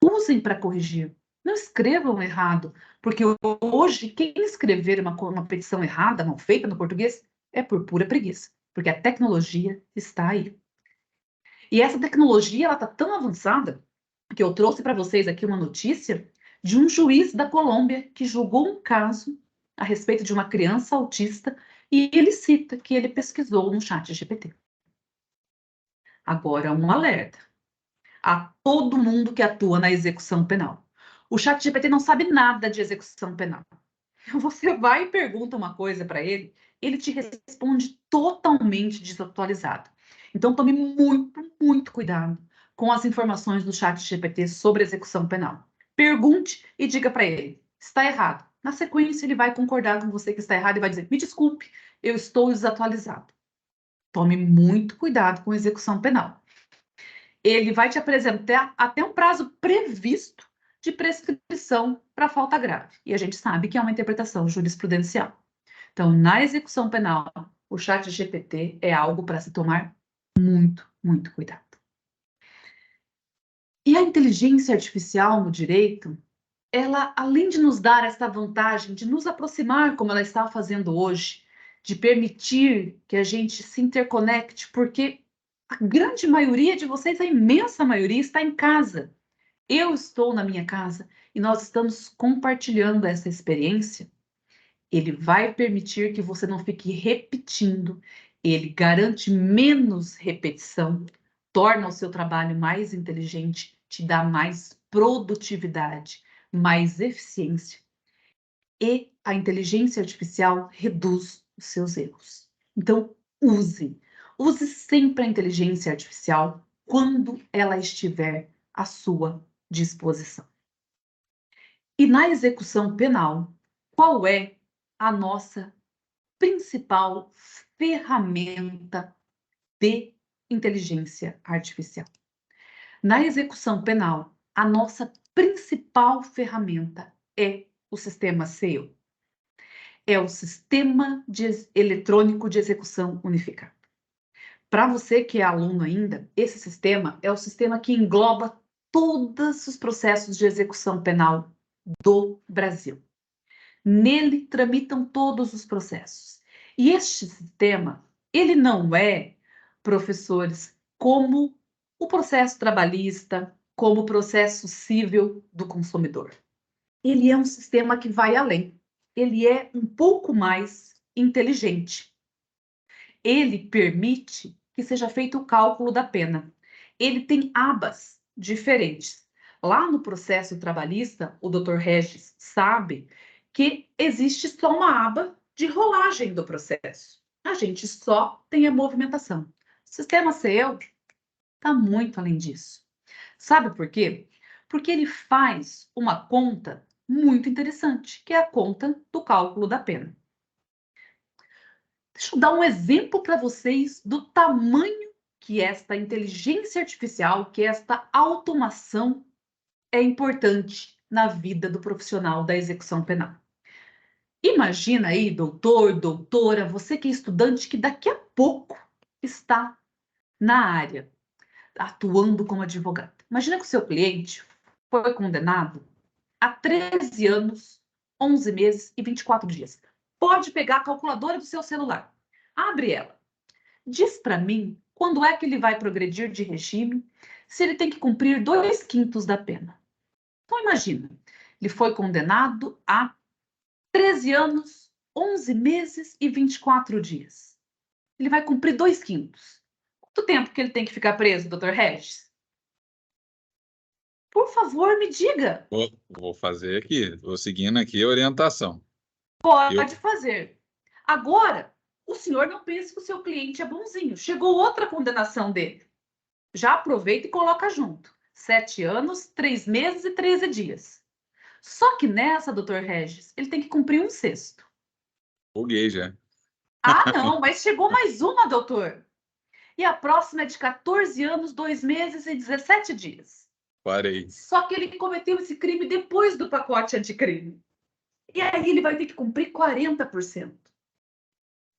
Usem para corrigir. Não escrevam errado, porque hoje quem escrever uma petição errada, mal feita no português, é por pura preguiça, porque a tecnologia está aí. E essa tecnologia ela está tão avançada que eu trouxe para vocês aqui uma notícia de um juiz da Colômbia que julgou um caso a respeito de uma criança autista e ele cita que ele pesquisou no ChatGPT. Agora, um alerta a todo mundo que atua na execução penal. O ChatGPT não sabe nada de execução penal. Você vai e pergunta uma coisa para ele, ele te responde totalmente desatualizado. Então, tome muito, muito cuidado com as informações do ChatGPT sobre execução penal. Pergunte e diga para ele, está errado. Na sequência, ele vai concordar com você que está errado e vai dizer, me desculpe, eu estou desatualizado. Tome muito cuidado com execução penal. Ele vai te apresentar até um prazo previsto de prescrição para falta grave. E a gente sabe que é uma interpretação jurisprudencial. Então, na execução penal, o ChatGPT é algo para se tomar muito, muito cuidado. E a inteligência artificial no direito, ela, além de nos dar essa vantagem de nos aproximar, como ela está fazendo hoje, de permitir que a gente se interconecte, porque a grande maioria de vocês, a imensa maioria, está em casa. Eu estou na minha casa e nós estamos compartilhando essa experiência. Ele vai permitir que você não fique repetindo, ele garante menos repetição, torna o seu trabalho mais inteligente, te dá mais produtividade, mais eficiência. E a inteligência artificial reduz os seus erros. Então, use. Use sempre a inteligência artificial quando ela estiver à sua disposição. E na execução penal, qual é a nossa principal ferramenta de inteligência artificial? Na execução penal, a nossa principal ferramenta é o sistema SEO. É o Sistema Eletrônico de Execução Unificado. Para você que é aluno ainda, esse sistema é o sistema que engloba todos os processos de execução penal do Brasil. Nele tramitam todos os processos. E este sistema, ele não é, professores, como o processo trabalhista, como o processo civil do consumidor. Ele é um sistema que vai além. Ele é um pouco mais inteligente. Ele permite que seja feito o cálculo da pena. Ele tem abas diferentes. Lá no processo trabalhista, o Dr. Regis sabe que existe só uma aba de rolagem do processo. A gente só tem a movimentação. O sistema SEO está muito além disso. Sabe por quê? Porque ele faz uma conta muito interessante, que é a conta do cálculo da pena. Deixa eu dar um exemplo para vocês do tamanho que esta inteligência artificial, que esta automação é importante na vida do profissional da execução penal. Imagina aí, doutor, doutora, você que é estudante que daqui a pouco está na área, atuando como advogado. Imagina que o seu cliente foi condenado a 13 anos, 11 meses e 24 dias pode pegar a calculadora do seu celular. Abre ela. Diz para mim quando é que ele vai progredir de regime, se ele tem que cumprir 2/5 da pena. Então, imagina, ele foi condenado a 13 anos, 11 meses e 24 dias. Ele vai cumprir 2/5. Quanto tempo que ele tem que ficar preso, Dr. Regis? Por favor, me diga. Vou fazer aqui, vou seguindo aqui a orientação. Pode fazer. Agora, o senhor não pense que o seu cliente é bonzinho. Chegou outra condenação dele. Já aproveita e coloca junto. 7 anos, 3 meses e 13 dias. Só que nessa, Dr. Regis, ele tem que cumprir 1/6. Buguei já. Ah, não, mas chegou mais uma, doutor. E a próxima é de 14 anos, 2 meses e 17 dias. Parei. Só que ele cometeu esse crime depois do pacote anticrime. E aí ele vai ter que cumprir 40%.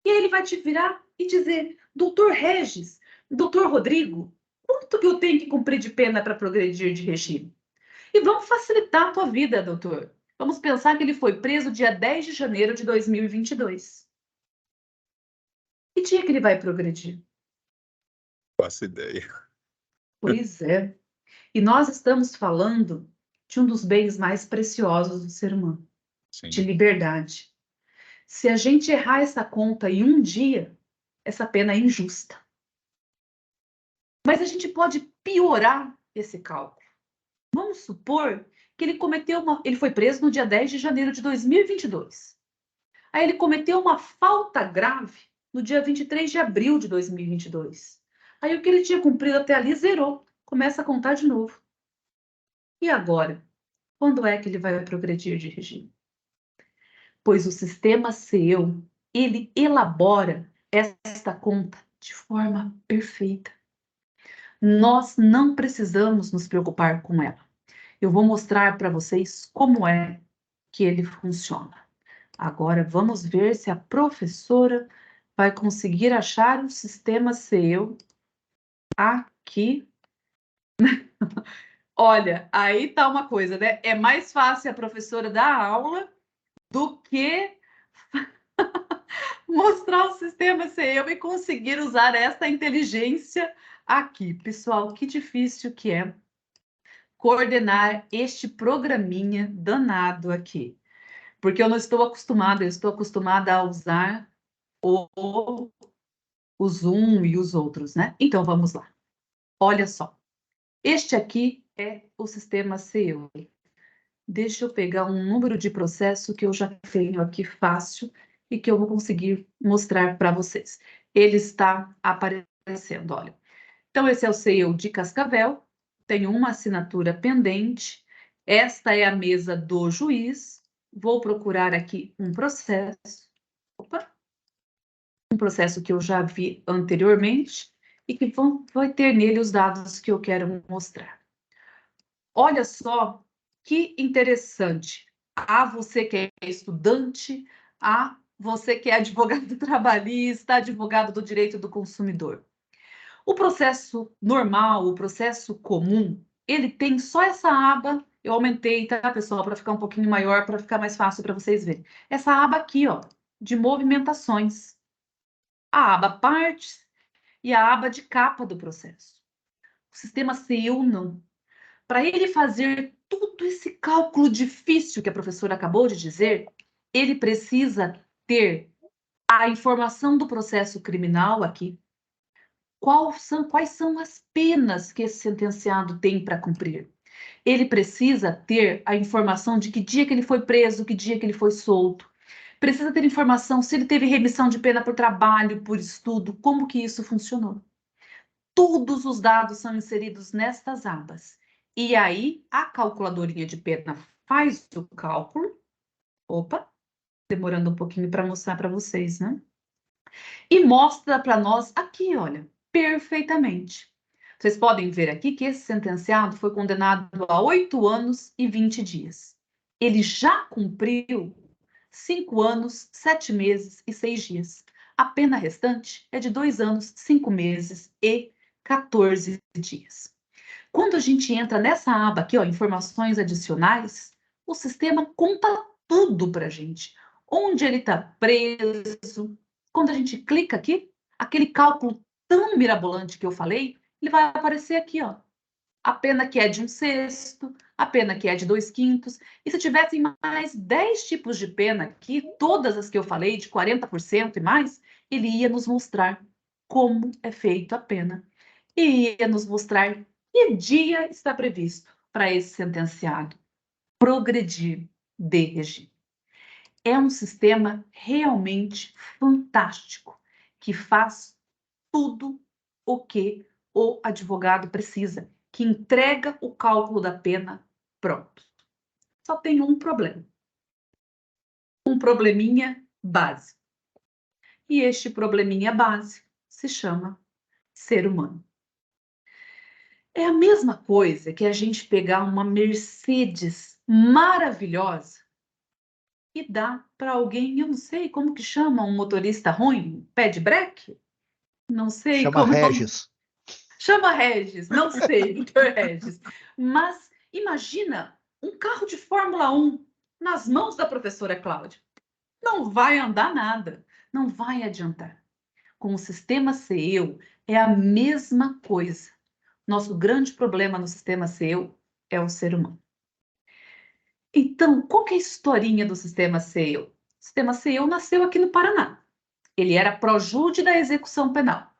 E aí ele vai te virar e dizer, doutor Regis, doutor Rodrigo, quanto que eu tenho que cumprir de pena para progredir de regime? E vamos facilitar a tua vida, doutor. Vamos pensar que ele foi preso dia 10 de janeiro de 2022. Que dia que ele vai progredir? Faço ideia. Pois é. E nós estamos falando de um dos bens mais preciosos do ser humano, Sim. de liberdade. Se a gente errar essa conta em um dia, essa pena é injusta. Mas a gente pode piorar esse cálculo. Vamos supor que ele foi preso no dia 10 de janeiro de 2022. Aí ele cometeu uma falta grave no dia 23 de abril de 2022. Aí o que ele tinha cumprido até ali zerou. Começa a contar de novo. E agora? Quando é que ele vai progredir de regime? Pois o sistema SEU, ele elabora esta conta de forma perfeita. Nós não precisamos nos preocupar com ela. Eu vou mostrar para vocês como é que ele funciona. Agora vamos ver se a professora vai conseguir achar o sistema SEU aqui. Olha, aí tá uma coisa, né? É mais fácil a professora dar aula do que mostrar o sistema SEU e conseguir usar essa inteligência aqui. Pessoal, que difícil que é coordenar este programinha danado aqui. Porque eu não estou acostumada, eu estou acostumada a usar o Zoom e os outros, né? Então, vamos lá. Olha só. Este aqui é o sistema SEU. Deixa eu pegar um número de processo que eu já tenho aqui fácil e que eu vou conseguir mostrar para vocês. Ele está aparecendo, olha. Então, esse é o SEU de Cascavel. Tenho uma assinatura pendente. Esta é a mesa do juiz. Vou procurar aqui um processo. Opa! Um processo que eu já vi anteriormente e que vai ter nele os dados que eu quero mostrar. Olha só que interessante. A você que é estudante, a você que é advogado trabalhista, advogado do direito do consumidor. O processo normal, o processo comum, ele tem só essa aba. Eu aumentei, tá, pessoal, para ficar um pouquinho maior, para ficar mais fácil para vocês verem. Essa aba aqui, ó, de movimentações. A aba partes e a aba de capa do processo. O sistema SEU não. Para ele fazer todo esse cálculo difícil que a professora acabou de dizer, ele precisa ter a informação do processo criminal aqui. Quais são as penas que esse sentenciado tem para cumprir? Ele precisa ter a informação de que dia que ele foi preso, que dia que ele foi solto. Precisa ter informação se ele teve remissão de pena por trabalho, por estudo, como que isso funcionou. Todos os dados são inseridos nestas abas. E aí, a calculadorinha de pena faz o cálculo. Opa, demorando um pouquinho para mostrar para vocês, né? E mostra para nós aqui, olha, perfeitamente. Vocês podem ver aqui que esse sentenciado foi condenado a 8 anos e 20 dias. Ele já cumpriu 5 anos, 7 meses e 6 dias. A pena restante é de 2 anos, 5 meses e 14 dias. Quando a gente entra nessa aba aqui, ó, informações adicionais, o sistema conta tudo para a gente. onde ele está preso. Quando a gente clica aqui, aquele cálculo tão mirabolante que eu falei, ele vai aparecer aqui, ó. A pena que é de 1/6, a pena que é de 2/5. E se tivessem mais 10 tipos de pena aqui, todas as que eu falei, de 40% e mais, ele ia nos mostrar como é feita a pena. E ia nos mostrar que dia está previsto para esse sentenciado progredir de regime. É um sistema realmente fantástico, que faz tudo o que o advogado precisa, que entrega o cálculo da pena pronto. Só tem um problema. Um probleminha básico. E este probleminha básico se chama ser humano. É a mesma coisa que a gente pegar uma Mercedes maravilhosa e dar para alguém, eu não sei como que chama, um motorista ruim, pé de breque? Não sei Chama como. Regis. Chama Regis, não sei, doutor Regis. Mas imagina um carro de Fórmula 1 nas mãos da professora Cláudia. Não vai andar nada, não vai adiantar. Com o sistema SEU é a mesma coisa. Nosso grande problema no sistema SEU é o ser humano. Então, qual que é a historinha do sistema SEU? O sistema SEU nasceu aqui no Paraná. Ele era projúdi da execução penal.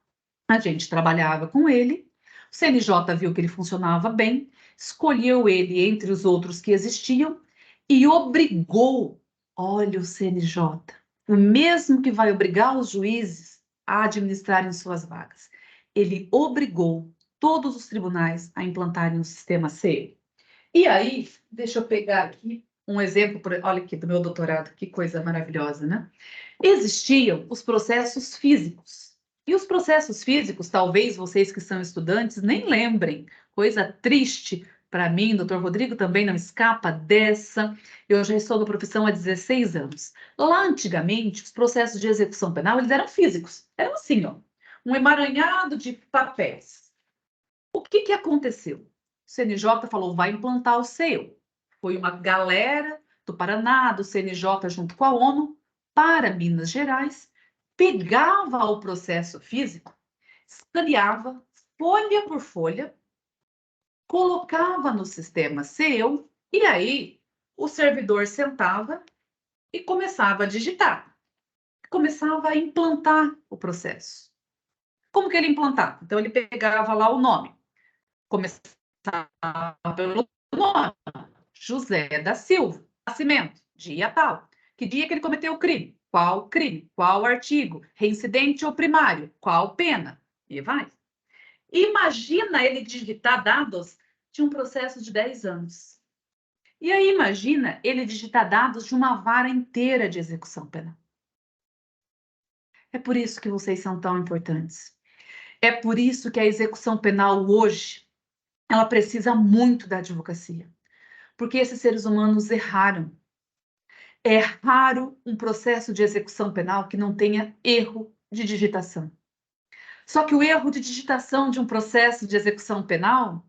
A gente trabalhava com ele, o CNJ viu que ele funcionava bem, escolheu ele entre os outros que existiam e obrigou, olha o CNJ, o mesmo que vai obrigar os juízes a administrarem suas vagas. Ele obrigou todos os tribunais a implantarem o sistema SEU. E aí, deixa eu pegar aqui um exemplo, olha aqui, do meu doutorado, que coisa maravilhosa, né? Existiam os processos físicos. E os processos físicos, talvez vocês que são estudantes nem lembrem. Coisa triste para mim, doutor Rodrigo também não escapa dessa. Eu já estou na profissão há 16 anos. Lá antigamente, os processos de execução penal, eles eram físicos. Eram assim, ó, um emaranhado de papéis. O que aconteceu? O CNJ falou, vai implantar o SEU. Foi uma galera do Paraná, do CNJ, junto com a ONU, para Minas Gerais, pegava o processo físico, escaneava folha por folha, colocava no sistema SEU, e aí o servidor sentava e começava a digitar, começava a implantar o processo. Como que ele implantava? Então, ele pegava lá o nome, começava pelo nome, José da Silva, nascimento, dia tal, que dia que ele cometeu o crime, qual artigo, reincidente ou primário, qual pena, e vai. Imagina ele digitar dados de um processo de 10 anos. E aí imagina ele digitar dados de uma vara inteira de execução penal. É por isso que vocês são tão importantes. É por isso que a execução penal hoje, ela precisa muito da advocacia. Porque esses seres humanos erraram. É raro um processo de execução penal que não tenha erro de digitação. Só que o erro de digitação de um processo de execução penal,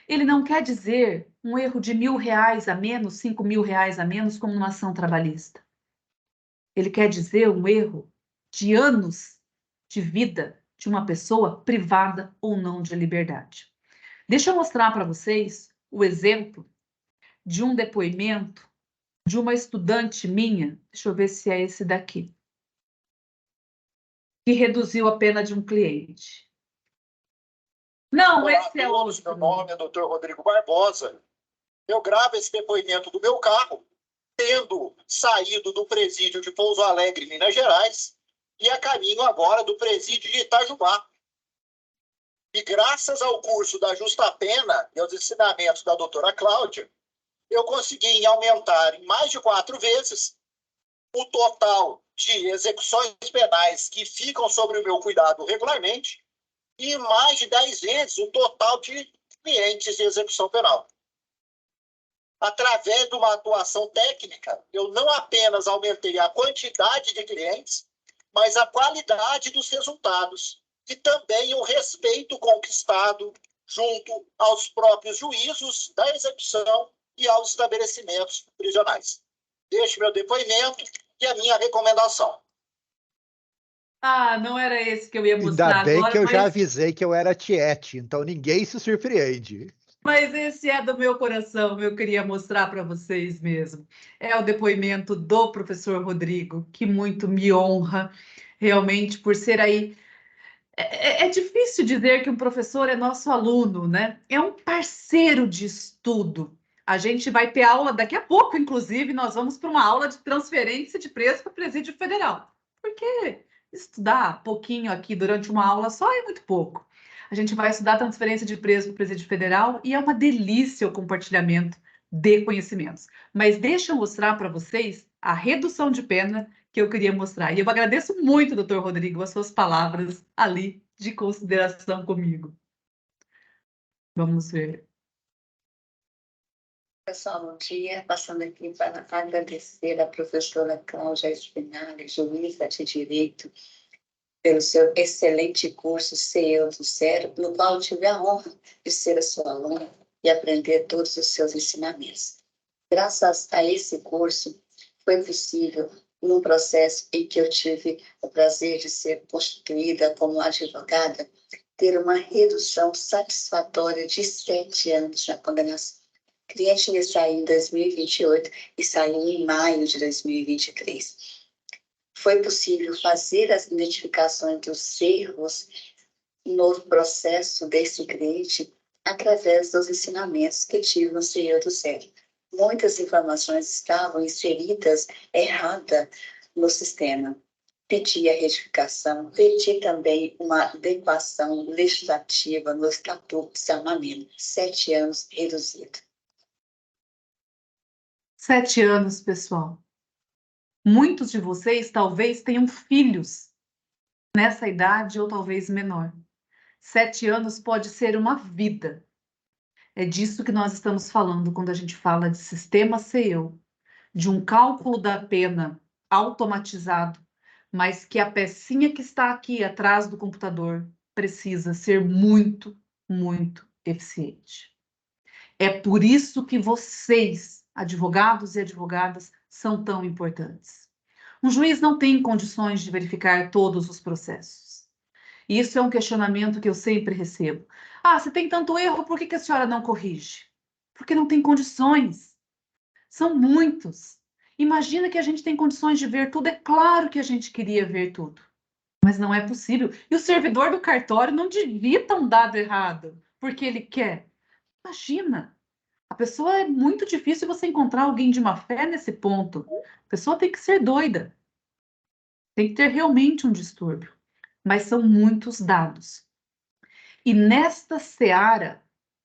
ele não quer dizer um erro de R$1.000 a menos, R$5.000 a menos, como numa ação trabalhista. Ele quer dizer um erro de anos de vida de uma pessoa privada ou não de liberdade. Deixa eu mostrar para vocês o exemplo de um depoimento de uma estudante minha, deixa eu ver se é esse daqui, que reduziu a pena de um cliente. Não, esse é outro. Meu nome é Dr. Rodrigo Barbosa. Eu gravo esse depoimento do meu carro, tendo saído do presídio de Pouso Alegre, Minas Gerais, e a caminho agora do presídio de Itajubá. E graças ao curso da Justa Pena e aos ensinamentos da doutora Cláudia, eu consegui aumentar em mais de 4 vezes o total de execuções penais que ficam sob o meu cuidado regularmente e mais de 10 vezes o total de clientes de execução penal. Através de uma atuação técnica, eu não apenas aumentei a quantidade de clientes, mas a qualidade dos resultados e também o respeito conquistado junto aos próprios juízos da execução e aos estabelecimentos prisionais. Deixo meu depoimento e a minha recomendação. Ah, não era esse que eu ia Ainda mostrar bem agora, que eu já mas, avisei que eu era tiete, então ninguém se surpreende. mas esse é do meu coração, eu queria mostrar para vocês mesmo. É o depoimento do professor Rodrigo, que muito me honra, realmente, por ser aí. É difícil dizer que um professor é nosso aluno, né? É um parceiro de estudo. A gente vai ter aula daqui a pouco, inclusive, nós vamos para uma aula de transferência de preço para o Presídio Federal. Porque estudar pouquinho aqui durante uma aula só é muito pouco. A gente vai estudar transferência de preço para o Presídio Federal e é uma delícia o compartilhamento de conhecimentos. Mas deixa eu mostrar para vocês a redução de pena que eu queria mostrar. E eu agradeço muito, doutor Rodrigo, as suas palavras ali de consideração comigo. Vamos ver. Pessoal, bom dia. Passando aqui para agradecer a professora Cláudia Spinelli, juíza de Direito, pelo seu excelente curso CEO do Zero, no qual eu tive a honra de ser a sua aluna e aprender todos os seus ensinamentos. Graças a esse curso, foi possível, num processo em que eu tive o prazer de ser constituída como advogada, ter uma redução satisfatória de 7 anos na condenação. O cliente ia sair em 2028 e saiu em maio de 2023. Foi possível fazer as identificações dos erros no processo desse cliente através dos ensinamentos que tive no CEO do Zero. Muitas informações estavam inseridas errada no sistema. Pedi a retificação, pedi também uma adequação legislativa no Estatuto de Armamento. 7 anos reduzido. 7 anos, pessoal. Muitos de vocês talvez tenham filhos nessa idade ou talvez menor. 7 anos pode ser uma vida. É disso que nós estamos falando quando a gente fala de sistema CEO, de um cálculo da pena automatizado, mas que a pecinha que está aqui atrás do computador precisa ser muito, muito eficiente. É por isso que vocês, advogados e advogadas, são tão importantes. Um juiz não tem condições de verificar todos os processos. Isso é um questionamento que eu sempre recebo. Ah, você tem tanto erro, por que a senhora não corrige? Porque não tem condições. São muitos. Imagina que a gente tem condições de ver tudo. É claro que a gente queria ver tudo, mas não é possível. E o servidor do cartório não digita um dado errado, porque ele quer. Imagina. A pessoa é muito difícil você encontrar alguém de má fé nesse ponto. A pessoa tem que ser doida. Tem que ter realmente um distúrbio. Mas são muitos dados. E nesta seara,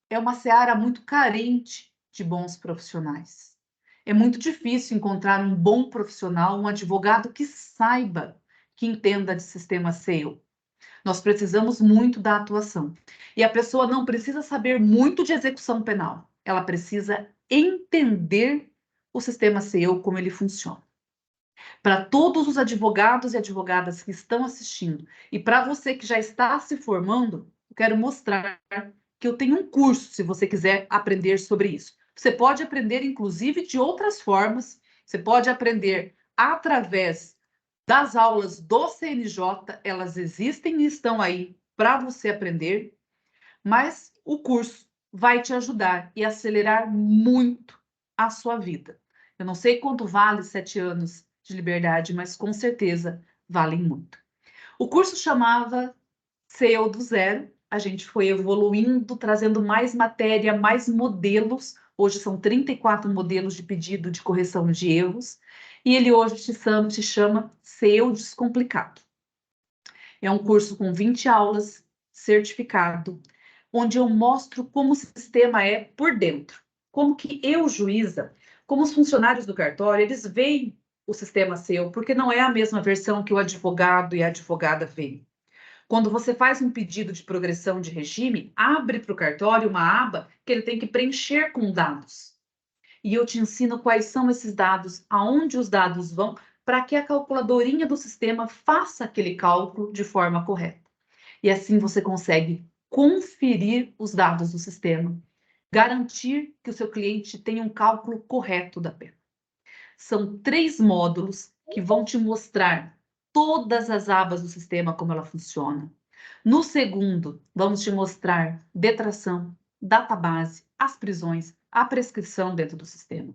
é uma seara muito carente de bons profissionais. É muito difícil encontrar um bom profissional, um advogado que saiba, que entenda de sistema SEO. Nós precisamos muito da atuação. E a pessoa não precisa saber muito de execução penal. Ela precisa entender o sistema SEO, como ele funciona. Para todos os advogados e advogadas que estão assistindo, e para você que já está se formando, eu quero mostrar que eu tenho um curso, se você quiser aprender sobre isso. Você pode aprender, inclusive, de outras formas. Você pode aprender através das aulas do CNJ, elas existem e estão aí para você aprender, mas o curso vai te ajudar e acelerar muito a sua vida. Eu não sei quanto vale 7 anos de liberdade, mas com certeza valem muito. O curso chamava CEO do Zero. A gente foi evoluindo, trazendo mais matéria, mais modelos. Hoje são 34 modelos de pedido de correção de erros. E ele hoje se chama CEO Descomplicado. É um curso com 20 aulas, certificado, onde eu mostro como o sistema é por dentro. Como que eu, juíza, como os funcionários do cartório, eles veem o sistema SEO, porque não é a mesma versão que o advogado e a advogada veem. Quando você faz um pedido de progressão de regime, abre para o cartório uma aba que ele tem que preencher com dados. E eu te ensino quais são esses dados, aonde os dados vão, para que a calculadorinha do sistema faça aquele cálculo de forma correta. E assim você consegue conferir os dados do sistema, garantir que o seu cliente tenha um cálculo correto da pena. São 3 módulos que vão te mostrar todas as abas do sistema, como ela funciona. No segundo, vamos te mostrar detração, database, as prisões, a prescrição dentro do sistema.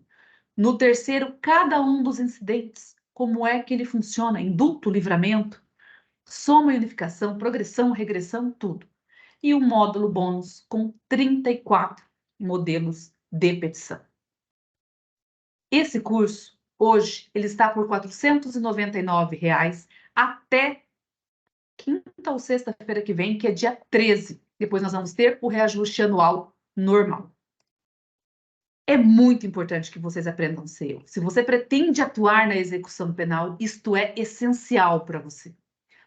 No terceiro, cada um dos incidentes, como é que ele funciona, indulto, livramento, soma e unificação, progressão, regressão, tudo. E o módulo bônus com 34 modelos de petição. Esse curso, hoje, ele está por R$ 499 até quinta ou sexta-feira que vem, que é dia 13. Depois nós vamos ter o reajuste anual normal. É muito importante que vocês aprendam SEO. Se você pretende atuar na execução penal, isto é essencial para você.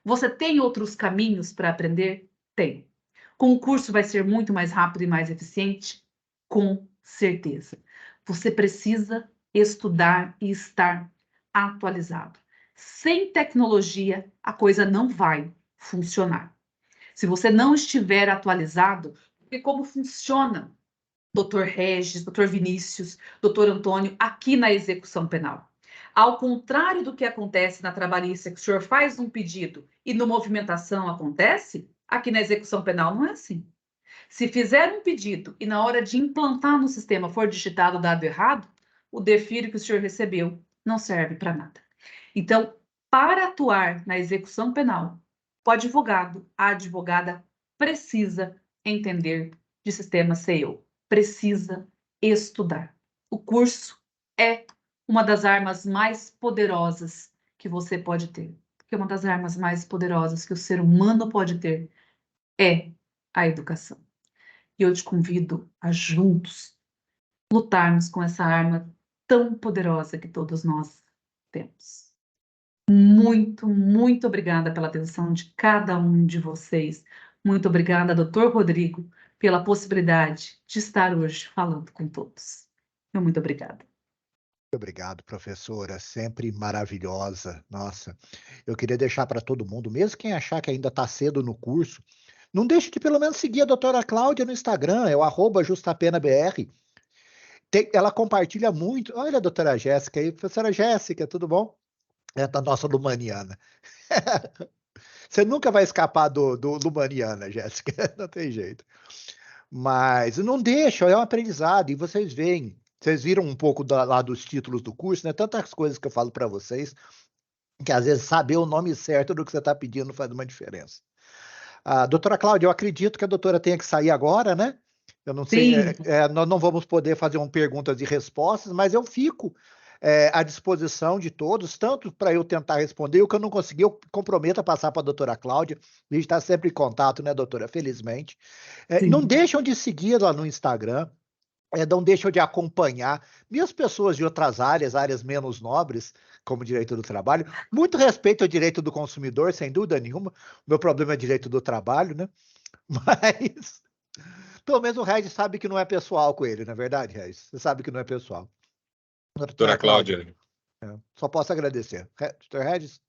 Você tem outros caminhos para aprender? Tem. Com o curso vai ser muito mais rápido e mais eficiente? Com certeza. Você precisa estudar e estar atualizado. Sem tecnologia, a coisa não vai funcionar. Se você não estiver atualizado, porque como funciona Dr. Regis, Dr. Vinícius, Dr. Antônio, aqui na execução penal. Ao contrário do que acontece na trabalhista, que o senhor faz um pedido e no movimentação acontece, aqui na execução penal não é assim. Se fizer um pedido e na hora de implantar no sistema for digitado o dado errado, o DEFIRE que o senhor recebeu não serve para nada. Então, para atuar na execução penal, o advogado, a advogada precisa entender de sistema SEO, precisa estudar. O curso é uma das armas mais poderosas que você pode ter. Porque uma das armas mais poderosas que o ser humano pode ter é a educação. E eu te convido a juntos lutarmos com essa arma tão poderosa que todos nós temos. Muito, muito obrigada pela atenção de cada um de vocês. Muito obrigada, Dr. Rodrigo, pela possibilidade de estar hoje falando com todos. Muito obrigada. Muito obrigado, professora, sempre maravilhosa. Nossa, eu queria deixar para todo mundo, mesmo quem achar que ainda está cedo no curso, não deixe de pelo menos seguir a doutora Cláudia no Instagram, é o @justapenabr. Ela compartilha muito. Olha a doutora Jéssica aí, professora Jéssica, tudo bom? É da nossa Lumaniana. Você nunca vai escapar do Lumaniana, Jéssica, não tem jeito. Mas não deixa, é um aprendizado, e vocês veem, vocês viram um pouco lá dos títulos do curso, né? Tantas coisas que eu falo para vocês, que às vezes saber o nome certo do que você está pedindo faz uma diferença. Doutora Cláudia, eu acredito que a doutora tenha que sair agora, né? Eu não sei, nós não vamos poder fazer perguntas e respostas, mas eu fico à disposição de todos, tanto para eu tentar responder, o que eu não consegui, eu comprometo a passar para a doutora Cláudia, a gente está sempre em contato, né, doutora? Felizmente. Não deixam de seguir lá no Instagram, não deixam de acompanhar, mesmo pessoas de outras áreas menos nobres, como direito do trabalho. Muito respeito ao direito do consumidor, sem dúvida nenhuma. O meu problema é direito do trabalho, né? Mas pelo menos o Regis sabe que não é pessoal com ele, não é verdade, Regis? Você sabe que não é pessoal. Doutora Cláudia. Só posso agradecer. Doutor Regis?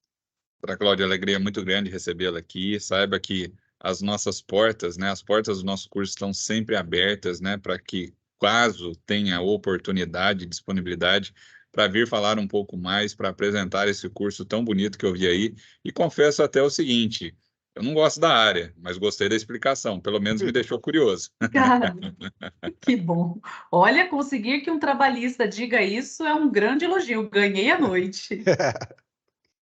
Doutora Cláudia, alegria muito grande recebê-la aqui. Saiba que as nossas portas, né, as portas do nosso curso estão sempre abertas, né, para que, caso tenha oportunidade, disponibilidade, para vir falar um pouco mais, para apresentar esse curso tão bonito que eu vi aí. E confesso até o seguinte, eu não gosto da área, mas gostei da explicação, pelo menos me deixou curioso. Cara, que bom. Olha, conseguir que um trabalhista diga isso é um grande elogio. Ganhei a noite.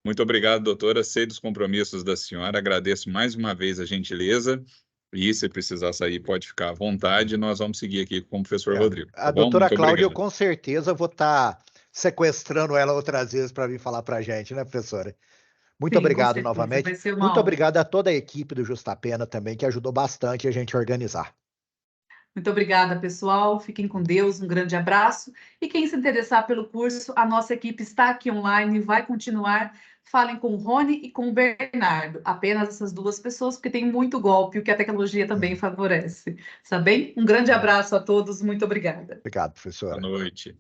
Muito obrigado, doutora. Sei dos compromissos da senhora. Agradeço mais uma vez a gentileza. E se precisar sair, pode ficar à vontade. Nós vamos seguir aqui com o professor Rodrigo. A doutora Cláudia, eu com certeza vou estar sequestrando ela outras vezes para vir falar para a gente, né, professora? Muito obrigado novamente. Muito obrigado a toda a equipe do Justapena também, que ajudou bastante a gente a organizar. Muito obrigada, pessoal. Fiquem com Deus, um grande abraço. E quem se interessar pelo curso, a nossa equipe está aqui online e vai continuar. Falem com o Rony e com o Bernardo. Apenas essas duas pessoas, porque tem muito golpe, o que a tecnologia também favorece. Está bem? Um grande abraço a todos. Muito obrigada. Obrigado, professora. Boa noite.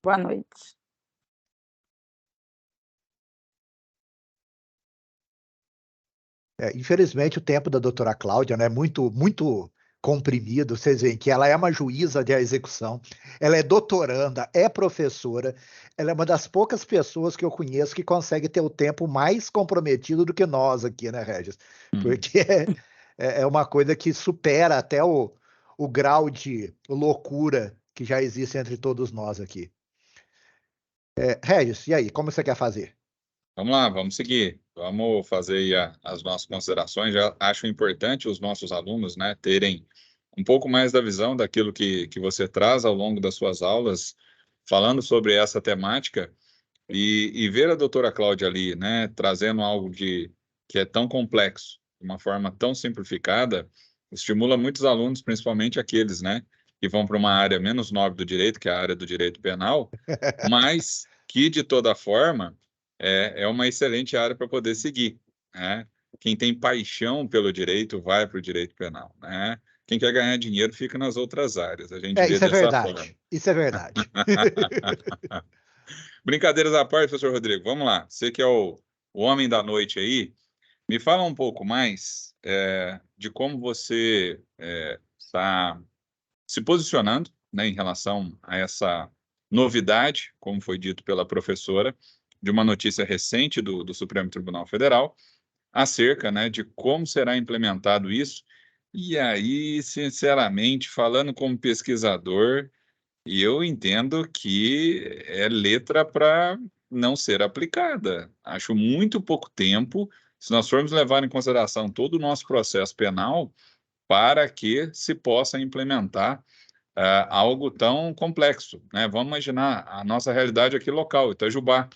Boa noite. Infelizmente, o tempo da doutora Cláudia, né, muito comprimido, vocês veem que ela é uma juíza de execução, ela é doutoranda, é professora, ela é uma das poucas pessoas que eu conheço que consegue ter o tempo mais comprometido do que nós aqui, né, Regis? Porque é uma coisa que supera até o grau de loucura que já existe entre todos nós aqui. Regis, e aí, como você quer fazer? Vamos lá, vamos seguir. Vamos fazer aí as nossas considerações. Já acho importante os nossos alunos, né, terem um pouco mais da visão daquilo que você traz ao longo das suas aulas, falando sobre essa temática, e ver a doutora Cláudia ali, né, trazendo algo que é tão complexo, de uma forma tão simplificada, estimula muitos alunos, principalmente aqueles, né, que vão para uma área menos nobre do direito, que é a área do direito penal, mas que, de toda forma, é uma excelente área para poder seguir, né? Quem tem paixão pelo direito vai para o direito penal, né? Quem quer ganhar dinheiro fica nas outras áreas. A gente vê Isso é dessa verdade. forma. Isso é verdade. Brincadeiras à parte, professor Rodrigo, vamos lá. Você que é o homem da noite aí, me fala um pouco mais de como você está se posicionando, né, em relação a essa novidade, como foi dito pela professora, de uma notícia recente do Supremo Tribunal Federal, acerca, né, de como será implementado isso. E aí, sinceramente, falando como pesquisador, eu entendo que é letra para não ser aplicada. Acho muito pouco tempo, se nós formos levar em consideração todo o nosso processo penal, para que se possa implementar algo tão complexo, né? Vamos imaginar a nossa realidade aqui local, Itajubá.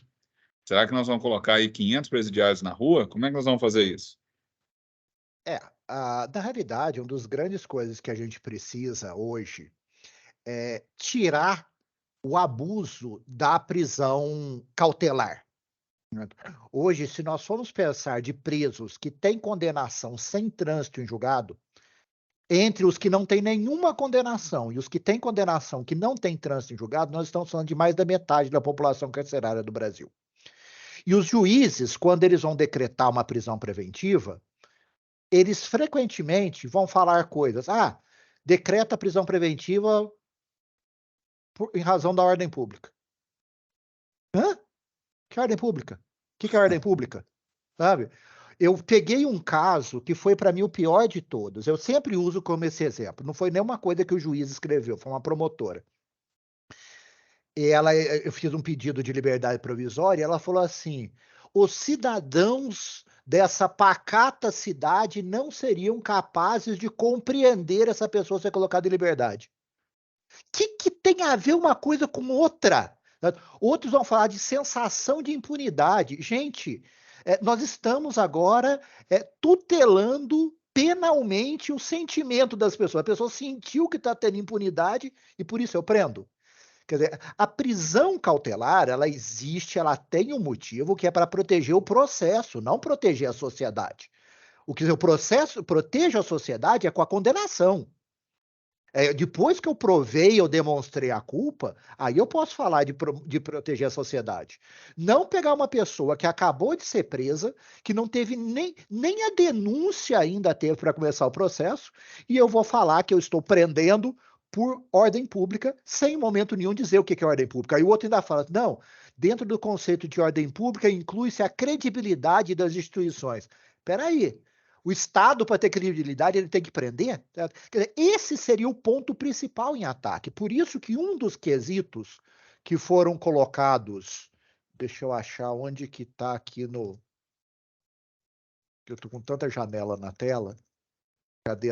Será que nós vamos colocar aí 500 presidiários na rua? Como é que nós vamos fazer isso? Na realidade, uma das grandes coisas que a gente precisa hoje é tirar o abuso da prisão cautelar. Hoje, se nós formos pensar de presos que têm condenação sem trânsito em julgado, entre os que não têm nenhuma condenação e os que têm condenação que não têm trânsito em julgado, nós estamos falando de mais da metade da população carcerária do Brasil. E os juízes, quando eles vão decretar uma prisão preventiva, eles frequentemente vão falar coisas. Decreta a prisão preventiva em razão da ordem pública. Hã? Que ordem pública? O que é ordem pública? Sabe? Eu peguei um caso que foi para mim o pior de todos. Eu sempre uso como esse exemplo. Não foi nenhuma coisa que o juiz escreveu, foi uma promotora. Eu fiz um pedido de liberdade provisória e ela falou assim: os cidadãos dessa pacata cidade não seriam capazes de compreender essa pessoa ser colocada em liberdade. O que tem a ver uma coisa com outra? Outros vão falar de sensação de impunidade. Gente, nós estamos agora tutelando penalmente o sentimento das pessoas. A pessoa sentiu que está tendo impunidade e por isso eu prendo. Quer dizer, a prisão cautelar, ela existe, ela tem um motivo que é para proteger o processo, não proteger a sociedade. O processo protege a sociedade é com a condenação. Depois que eu provei, eu demonstrei a culpa, aí eu posso falar de proteger a sociedade. Não pegar uma pessoa que acabou de ser presa, que não teve nem a denúncia ainda teve para começar o processo, e eu vou falar que eu estou prendendo por ordem pública, sem em momento nenhum dizer o que é ordem pública. Aí o outro ainda fala, não, dentro do conceito de ordem pública inclui-se a credibilidade das instituições. Espera aí. O Estado, para ter credibilidade, ele tem que prender? Certo? Quer dizer, esse seria o ponto principal em ataque. Por isso que um dos quesitos que foram colocados... Deixa eu achar onde que está aqui no... Eu estou com tanta janela na tela. Cadê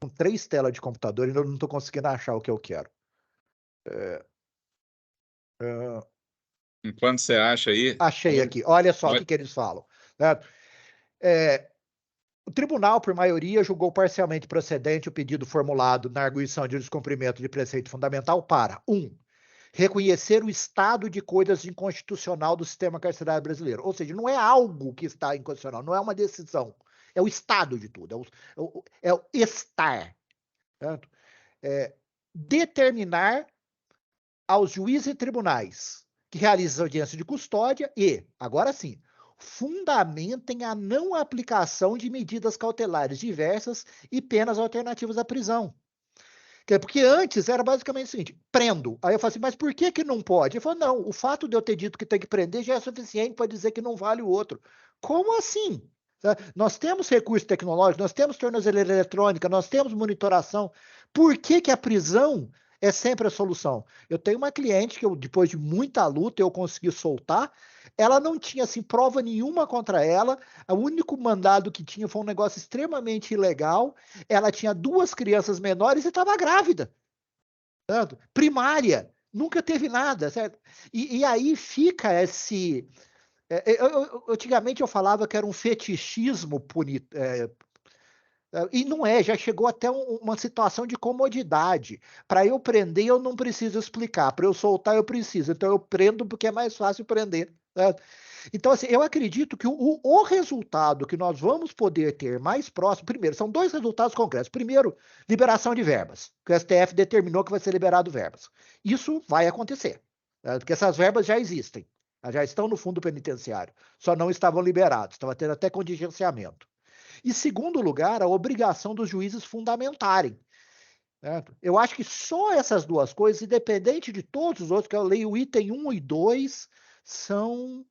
com 3 telas de computador e eu não estou conseguindo achar o que eu quero. Enquanto você acha aí... Achei aqui. Olha só o que eles falam. Certo? O tribunal, por maioria, julgou parcialmente procedente o pedido formulado na arguição de descumprimento de preceito fundamental para 1. Reconhecer o estado de coisas inconstitucional do sistema carcerário brasileiro. Ou seja, não é algo que está inconstitucional, não é uma decisão. É o estado de tudo, é o estar. Certo? Determinar aos juízes e tribunais que realizam audiência de custódia e, agora sim, fundamentem a não aplicação de medidas cautelares diversas e penas alternativas à prisão. Porque antes era basicamente o seguinte, prendo. Aí eu falo assim, mas por que não pode? Ele falou, não, o fato de eu ter dito que tem que prender já é suficiente para dizer que não vale o outro. Como assim? Nós temos recursos tecnológicos, nós temos tornozeleira eletrônica, nós temos monitoração. Por que a prisão é sempre a solução? Eu tenho uma cliente que depois de muita luta eu consegui soltar, ela não tinha assim, prova nenhuma contra ela, o único mandado que tinha foi um negócio extremamente ilegal, ela tinha 2 crianças menores e estava grávida, certo? Primária, nunca teve nada, certo? E aí fica esse... antigamente eu falava que era um fetichismo e não é, já chegou até uma situação de comodidade. Para eu prender, eu não preciso explicar. Para eu soltar, eu preciso. Então, eu prendo porque é mais fácil prender. Certo? Então, assim, eu acredito que o resultado que nós vamos poder ter mais próximo, primeiro, são 2 resultados concretos. Primeiro, liberação de verbas, que o STF determinou que vai ser liberado verbas. Isso vai acontecer, porque essas verbas já existem, já estão no fundo penitenciário, só não estavam liberados, estava tendo até contingenciamento. E, segundo lugar, a obrigação dos juízes fundamentarem. Certo? Eu acho que só essas 2 coisas, independente de todos os outros, que eu leio o item 1 e 2, são...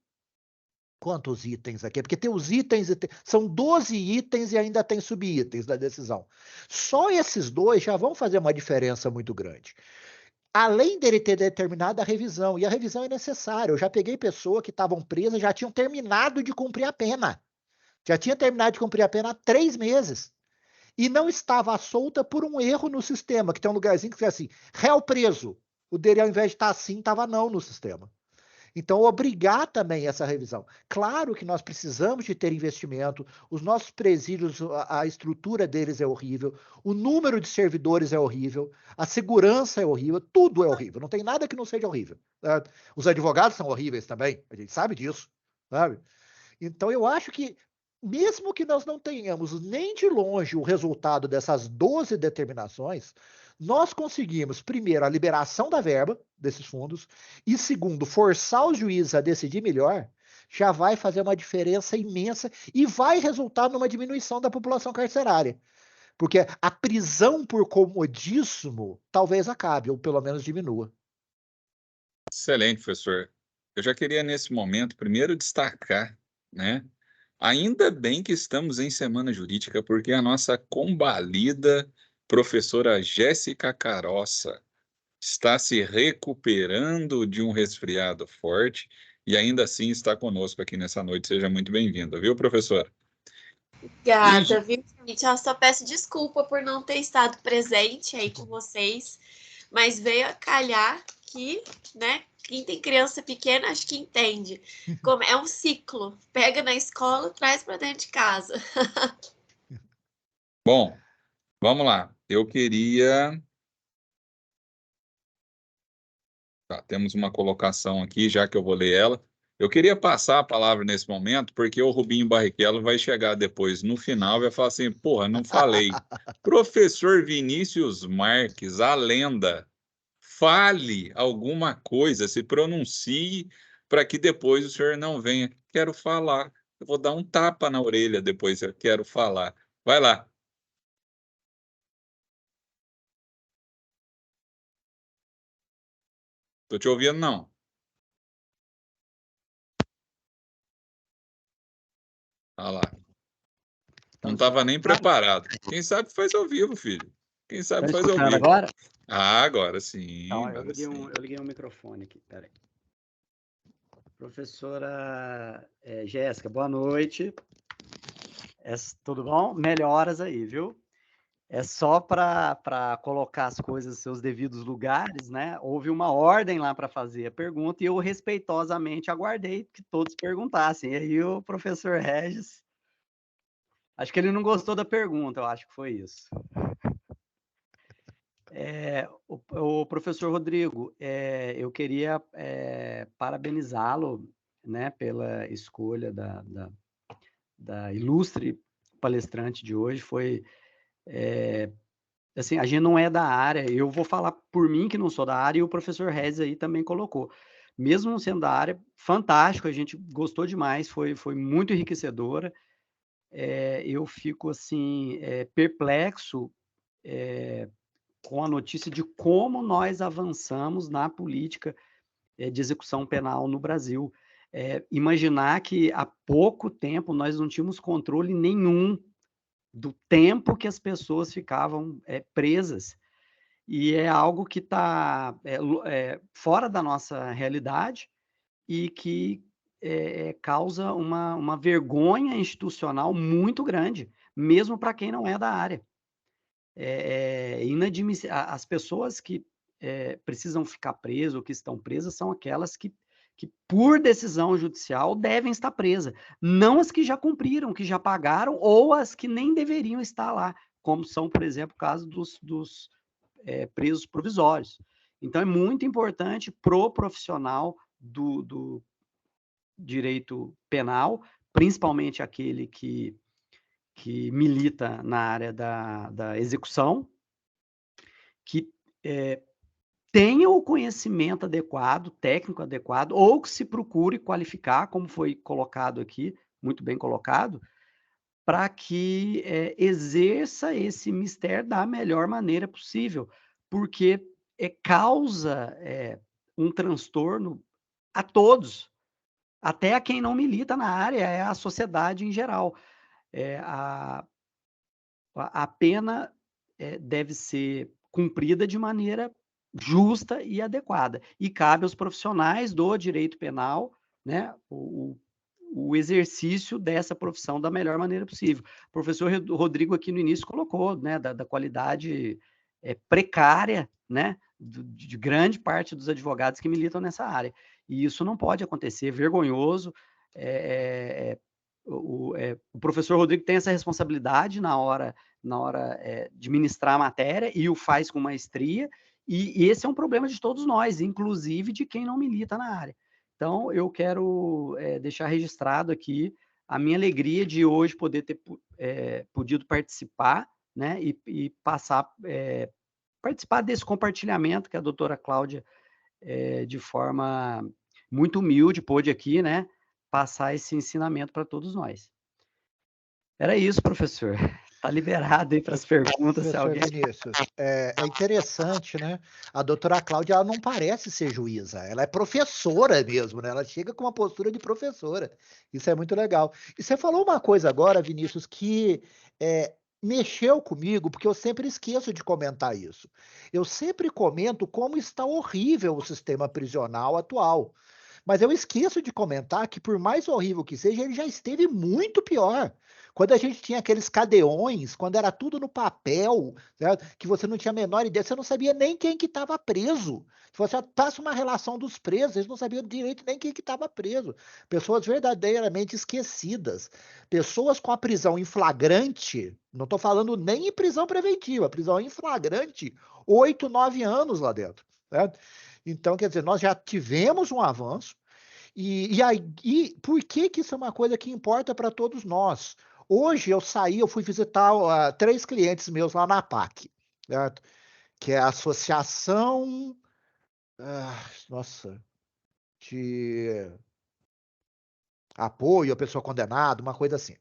Quantos itens aqui? Porque tem os itens, são 12 itens e ainda tem subitens da decisão. Só esses 2 já vão fazer uma diferença muito grande. Além dele ter determinado a revisão, e a revisão é necessária. Eu já peguei pessoas que estavam presas, já tinham terminado de cumprir a pena. Já tinha terminado de cumprir a pena há 3 meses. E não estava solta por um erro no sistema, que tem um lugarzinho que diz assim, réu preso. O dele, ao invés de estar assim, estava não no sistema. Então, obrigar também essa revisão. Claro que nós precisamos de ter investimento, os nossos presídios, a estrutura deles é horrível, o número de servidores é horrível, a segurança é horrível, tudo é horrível, não tem nada que não seja horrível. Certo? Os advogados são horríveis também, a gente sabe disso, sabe? Então, eu acho que, mesmo que nós não tenhamos nem de longe o resultado dessas 12 determinações, nós conseguimos, primeiro, a liberação da verba desses fundos, e segundo, forçar os juízes a decidir melhor, já vai fazer uma diferença imensa e vai resultar numa diminuição da população carcerária. Porque a prisão por comodismo talvez acabe, ou pelo menos diminua. Excelente, professor. Eu já queria, nesse momento, primeiro destacar, né? Ainda bem que estamos em Semana Jurídica, porque a nossa combalida professora Jéssica Carossa está se recuperando de um resfriado forte e ainda assim está conosco aqui nessa noite. Seja muito bem-vinda, viu, professora? Obrigada, viu, gente? Eu só peço desculpa por não ter estado presente aí com vocês, mas veio a calhar que, né, quem tem criança pequena acho que entende. Como é um ciclo. Pega na escola, traz para dentro de casa. Bom, vamos lá. Eu queria... Tá, temos uma colocação aqui, já que eu vou ler ela. Eu queria passar a palavra nesse momento, porque o Rubinho Barrichello vai chegar depois, no final, e vai falar assim, porra, não falei. Professor Vinícius Marques, a lenda, fale alguma coisa, se pronuncie, para que depois o senhor não venha. Quero falar. Eu vou dar um tapa na orelha depois, eu quero falar. Vai lá. Estou te ouvindo, não. Olha lá. Não estava nem preparado. Quem sabe faz ao vivo, filho. Quem sabe faz ao vivo. Agora? Ah, agora sim. Então, agora sim. Eu liguei um microfone aqui, peraí. Professora Jéssica, boa noite. Tudo bom? Melhoras aí, viu? É só para colocar as coisas nos seus devidos lugares, né? Houve uma ordem lá para fazer a pergunta e eu respeitosamente aguardei que todos perguntassem. E aí o professor Regis, acho que ele não gostou da pergunta, eu acho que foi isso. O professor Rodrigo, eu queria parabenizá-lo, né, pela escolha da ilustre palestrante de hoje. Foi, assim, a gente não é da área, eu vou falar por mim que não sou da área, e o professor Regis aí também colocou. mesmo não sendo da área, fantástico, a gente gostou demais, foi muito enriquecedora. Eu fico, assim, perplexo com a notícia de como nós avançamos na política de execução penal no Brasil. Imaginar que há pouco tempo nós não tínhamos controle nenhum do tempo que as pessoas ficavam presas. E é algo que está fora da nossa realidade e que causa uma vergonha institucional muito grande, mesmo para quem não é da área. Inadmissível. As pessoas que precisam ficar presas ou que estão presas são aquelas que, por decisão judicial, devem estar presas, não as que já cumpriram, que já pagaram, ou as que nem deveriam estar lá, como são, por exemplo, o caso dos presos provisórios. Então, é muito importante pro profissional do direito penal, principalmente aquele que milita na área da execução, que tenha o conhecimento adequado, técnico adequado, ou que se procure qualificar, como foi colocado aqui, muito bem colocado, para que exerça esse mistério da melhor maneira possível, porque causa um transtorno a todos, até a quem não milita na área, a sociedade em geral. A pena deve ser cumprida de maneira justa e adequada, e cabe aos profissionais do direito penal, né, o exercício dessa profissão da melhor maneira possível. O professor Rodrigo aqui no início colocou, né, da qualidade precária, né, de grande parte dos advogados que militam nessa área. E isso não pode acontecer, é vergonhoso. O professor Rodrigo tem essa responsabilidade na hora de ministrar a matéria e o faz com maestria, e esse é um problema de todos nós, inclusive de quem não milita na área. Então, eu quero deixar registrado aqui a minha alegria de hoje poder ter podido participar, né, e participar desse compartilhamento que a doutora Cláudia, de forma muito humilde, pôde aqui, né, passar esse ensinamento para todos nós. Era isso, professor. Está liberado aí para as perguntas. Professor Vinícius, é interessante, né? A doutora Cláudia, ela não parece ser juíza, ela é professora mesmo, né? Ela chega com uma postura de professora. Isso é muito legal. E você falou uma coisa agora, Vinícius, que mexeu comigo, porque eu sempre esqueço de comentar isso. Eu sempre comento como está horrível o sistema prisional atual. Mas eu esqueço de comentar que, por mais horrível que seja, ele já esteve muito pior. Quando a gente tinha aqueles cadeões, quando era tudo no papel, certo? Que você não tinha a menor ideia, você não sabia nem quem que estava preso. Se você passa uma relação dos presos, eles não sabiam direito nem quem que estava preso. Pessoas verdadeiramente esquecidas. Pessoas com a prisão em flagrante, não estou falando nem em prisão preventiva, prisão em flagrante, 8, 9 anos lá dentro, certo? Então, quer dizer, nós já tivemos um avanço, e por que isso é uma coisa que importa para todos nós? Hoje eu fui visitar 3 clientes meus lá na APAC, certo? Que é a Associação de Apoio à Pessoa Condenada, uma coisa assim.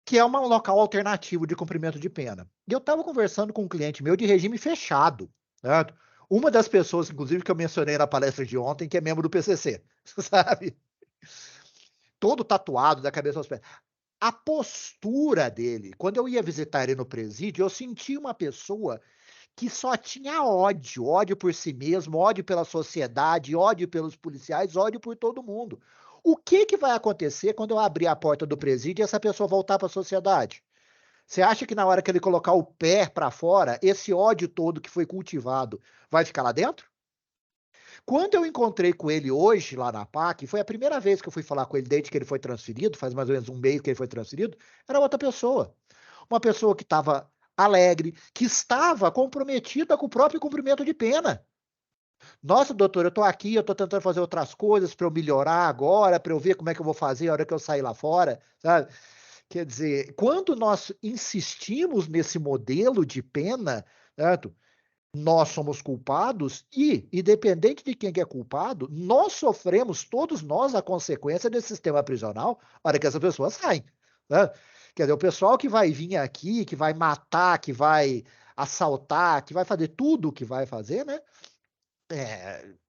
Que é um local alternativo de cumprimento de pena. E eu estava conversando com um cliente meu de regime fechado, certo? Uma das pessoas, inclusive, que eu mencionei na palestra de ontem, que é membro do PCC, sabe? Todo tatuado da cabeça aos pés. A postura dele, quando eu ia visitar ele no presídio, eu senti uma pessoa que só tinha ódio, ódio por si mesmo, ódio pela sociedade, ódio pelos policiais, ódio por todo mundo. O que vai acontecer quando eu abrir a porta do presídio e essa pessoa voltar para a sociedade? Você acha que na hora que ele colocar o pé para fora, esse ódio todo que foi cultivado vai ficar lá dentro? Quando eu encontrei com ele hoje lá na PAC, foi a primeira vez que eu fui falar com ele desde que ele foi transferido, faz mais ou menos um mês que ele foi transferido, era outra pessoa. Uma pessoa que estava alegre, que estava comprometida com o próprio cumprimento de pena. Nossa, doutor, eu estou aqui, eu estou tentando fazer outras coisas para eu melhorar agora, para eu ver como é que eu vou fazer a hora que eu sair lá fora, sabe? Quer dizer, quando nós insistimos nesse modelo de pena, certo? nós somos culpados e, independente de quem é culpado, nós sofremos, todos nós, a consequência desse sistema prisional na hora que essas pessoas saem. Né? Quer dizer, o pessoal que vai vir aqui, que vai matar, que vai assaltar, que vai fazer tudo o que vai fazer, né?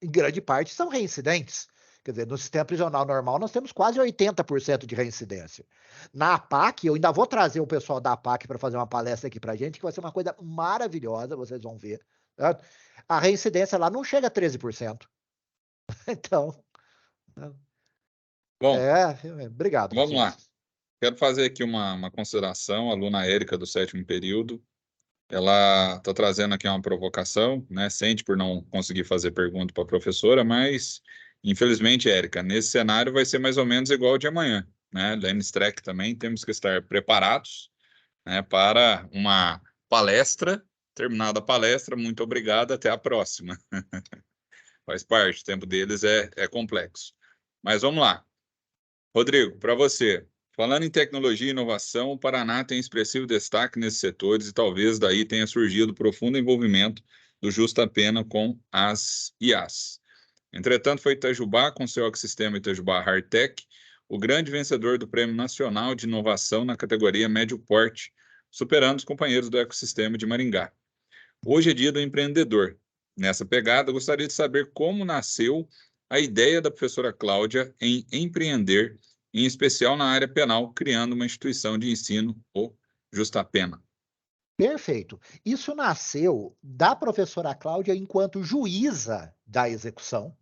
Em grande parte são reincidentes. Quer dizer, no sistema prisional normal nós temos quase 80% de reincidência. Na APAC, eu ainda vou trazer o pessoal da APAC para fazer uma palestra aqui para a gente, que vai ser uma coisa maravilhosa, vocês vão ver. Tá? A reincidência lá não chega a 13%. Então, Bom, obrigado. vamos lá. Quero fazer aqui uma consideração. A aluna Érica, do 7º período, ela está trazendo aqui uma provocação, né? Sente por não conseguir fazer pergunta para a professora, mas, infelizmente, Érica, nesse cenário vai ser mais ou menos igual ao de amanhã, né? Lene Streck também, temos que estar preparados, né, para uma palestra. Terminada a palestra, muito obrigado, até a próxima. Faz parte, o tempo deles é complexo. Mas vamos lá. Rodrigo, para você. Falando em tecnologia e inovação, o Paraná tem expressivo destaque nesses setores e talvez daí tenha surgido profundo envolvimento do Justa Pena com as IAs. Entretanto, foi Itajubá, com seu ecossistema Itajubá Hardtech, o grande vencedor do Prêmio Nacional de Inovação na categoria Médio Porte, superando os companheiros do ecossistema de Maringá. Hoje é dia do empreendedor. Nessa pegada, gostaria de saber como nasceu a ideia da professora Cláudia em empreender, em especial na área penal, criando uma instituição de ensino, o Justa Pena. Perfeito. Isso nasceu da professora Cláudia enquanto juíza da execução,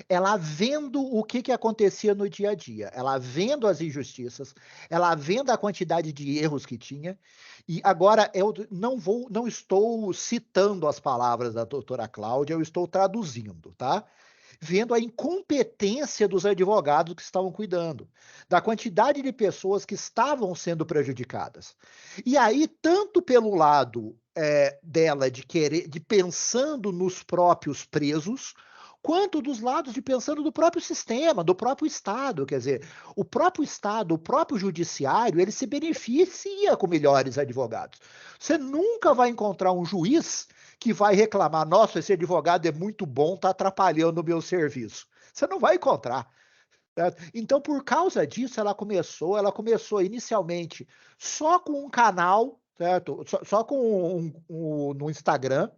ela vendo o que acontecia no dia a dia, ela vendo as injustiças, ela vendo a quantidade de erros que tinha, e agora eu não estou citando as palavras da doutora Cláudia, eu estou traduzindo, tá? Vendo a incompetência dos advogados que estavam cuidando, da quantidade de pessoas que estavam sendo prejudicadas. E aí, tanto pelo lado dela de pensando nos próprios presos, quanto dos lados de pensando do próprio sistema, do próprio Estado. Quer dizer, o próprio Estado, o próprio judiciário, ele se beneficia com melhores advogados. Você nunca vai encontrar um juiz que vai reclamar, nossa, esse advogado é muito bom, está atrapalhando o meu serviço. Você não vai encontrar. Certo? Então, por causa disso, ela começou inicialmente só com um canal, certo? Só com no Instagram.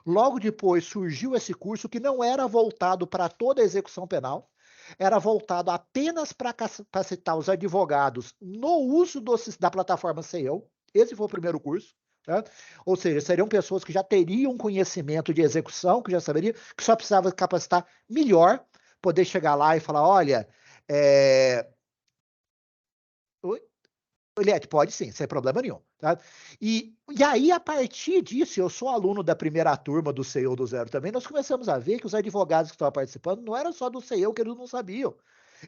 Logo depois surgiu esse curso que não era voltado para toda a execução penal, era voltado apenas para capacitar os advogados no uso da plataforma SEO. Esse foi o primeiro curso. Certo? Ou seja, seriam pessoas que já teriam conhecimento de execução, que já saberiam, que só precisava capacitar melhor, poder chegar lá e falar, olha, Eliette, pode sim, sem problema nenhum. Tá? E aí, a partir disso, eu sou aluno da primeira turma do CEO do Zero também, nós começamos a ver que os advogados que estavam participando não era só do CEO que eles não sabiam.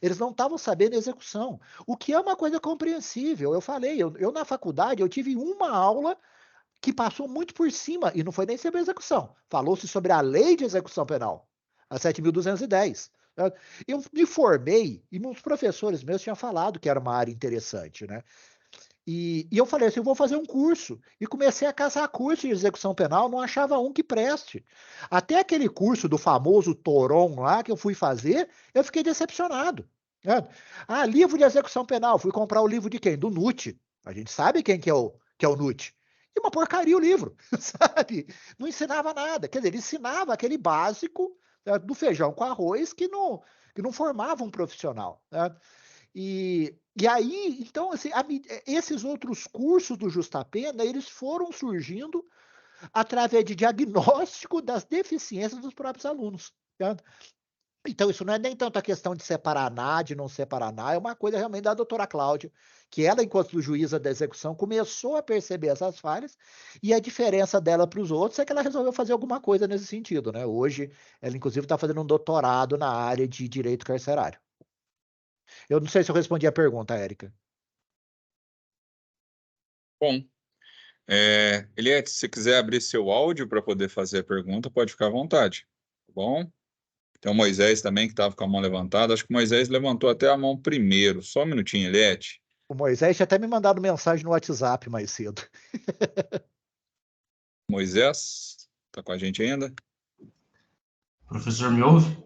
Eles não estavam sabendo a execução, o que é uma coisa compreensível. Eu falei, eu na faculdade, eu tive uma aula que passou muito por cima, e não foi nem sobre a execução. Falou-se sobre a lei de execução penal, a 7.210. Eu me formei, e muitos professores meus tinham falado que era uma área interessante, né? E eu falei assim, eu vou fazer um curso. E comecei a caçar curso de execução penal, não achava um que preste. Até aquele curso do famoso Toron lá, que eu fui fazer, eu fiquei decepcionado. Né? Ah, livro de execução penal. Fui comprar o livro de quem? Do Nutt. A gente sabe quem que é o Nutt. E uma porcaria o livro, sabe? Não ensinava nada. Quer dizer, ele ensinava aquele básico, né, do feijão com arroz que não formava um profissional. Né? E aí, então, assim, esses outros cursos do Justa Pena, eles foram surgindo através de diagnóstico das deficiências dos próprios alunos. Certo? Então, isso não é nem tanto a questão de ser Paraná, de não ser Paraná, é uma coisa realmente da doutora Cláudia, que ela, enquanto juíza da execução, começou a perceber essas falhas, e a diferença dela para os outros é que ela resolveu fazer alguma coisa nesse sentido. Né? Hoje, ela, inclusive, está fazendo um doutorado na área de direito carcerário. Eu não sei se eu respondi a pergunta, Érica. Bom, Eliette, se você quiser abrir seu áudio para poder fazer a pergunta, pode ficar à vontade. Tá bom? Tem o Moisés também, que estava com a mão levantada. Acho que o Moisés levantou até a mão primeiro. Só um minutinho, Eliette. O Moisés tinha até me mandado mensagem no WhatsApp mais cedo. Moisés, Está com a gente ainda? Professor, me ouve?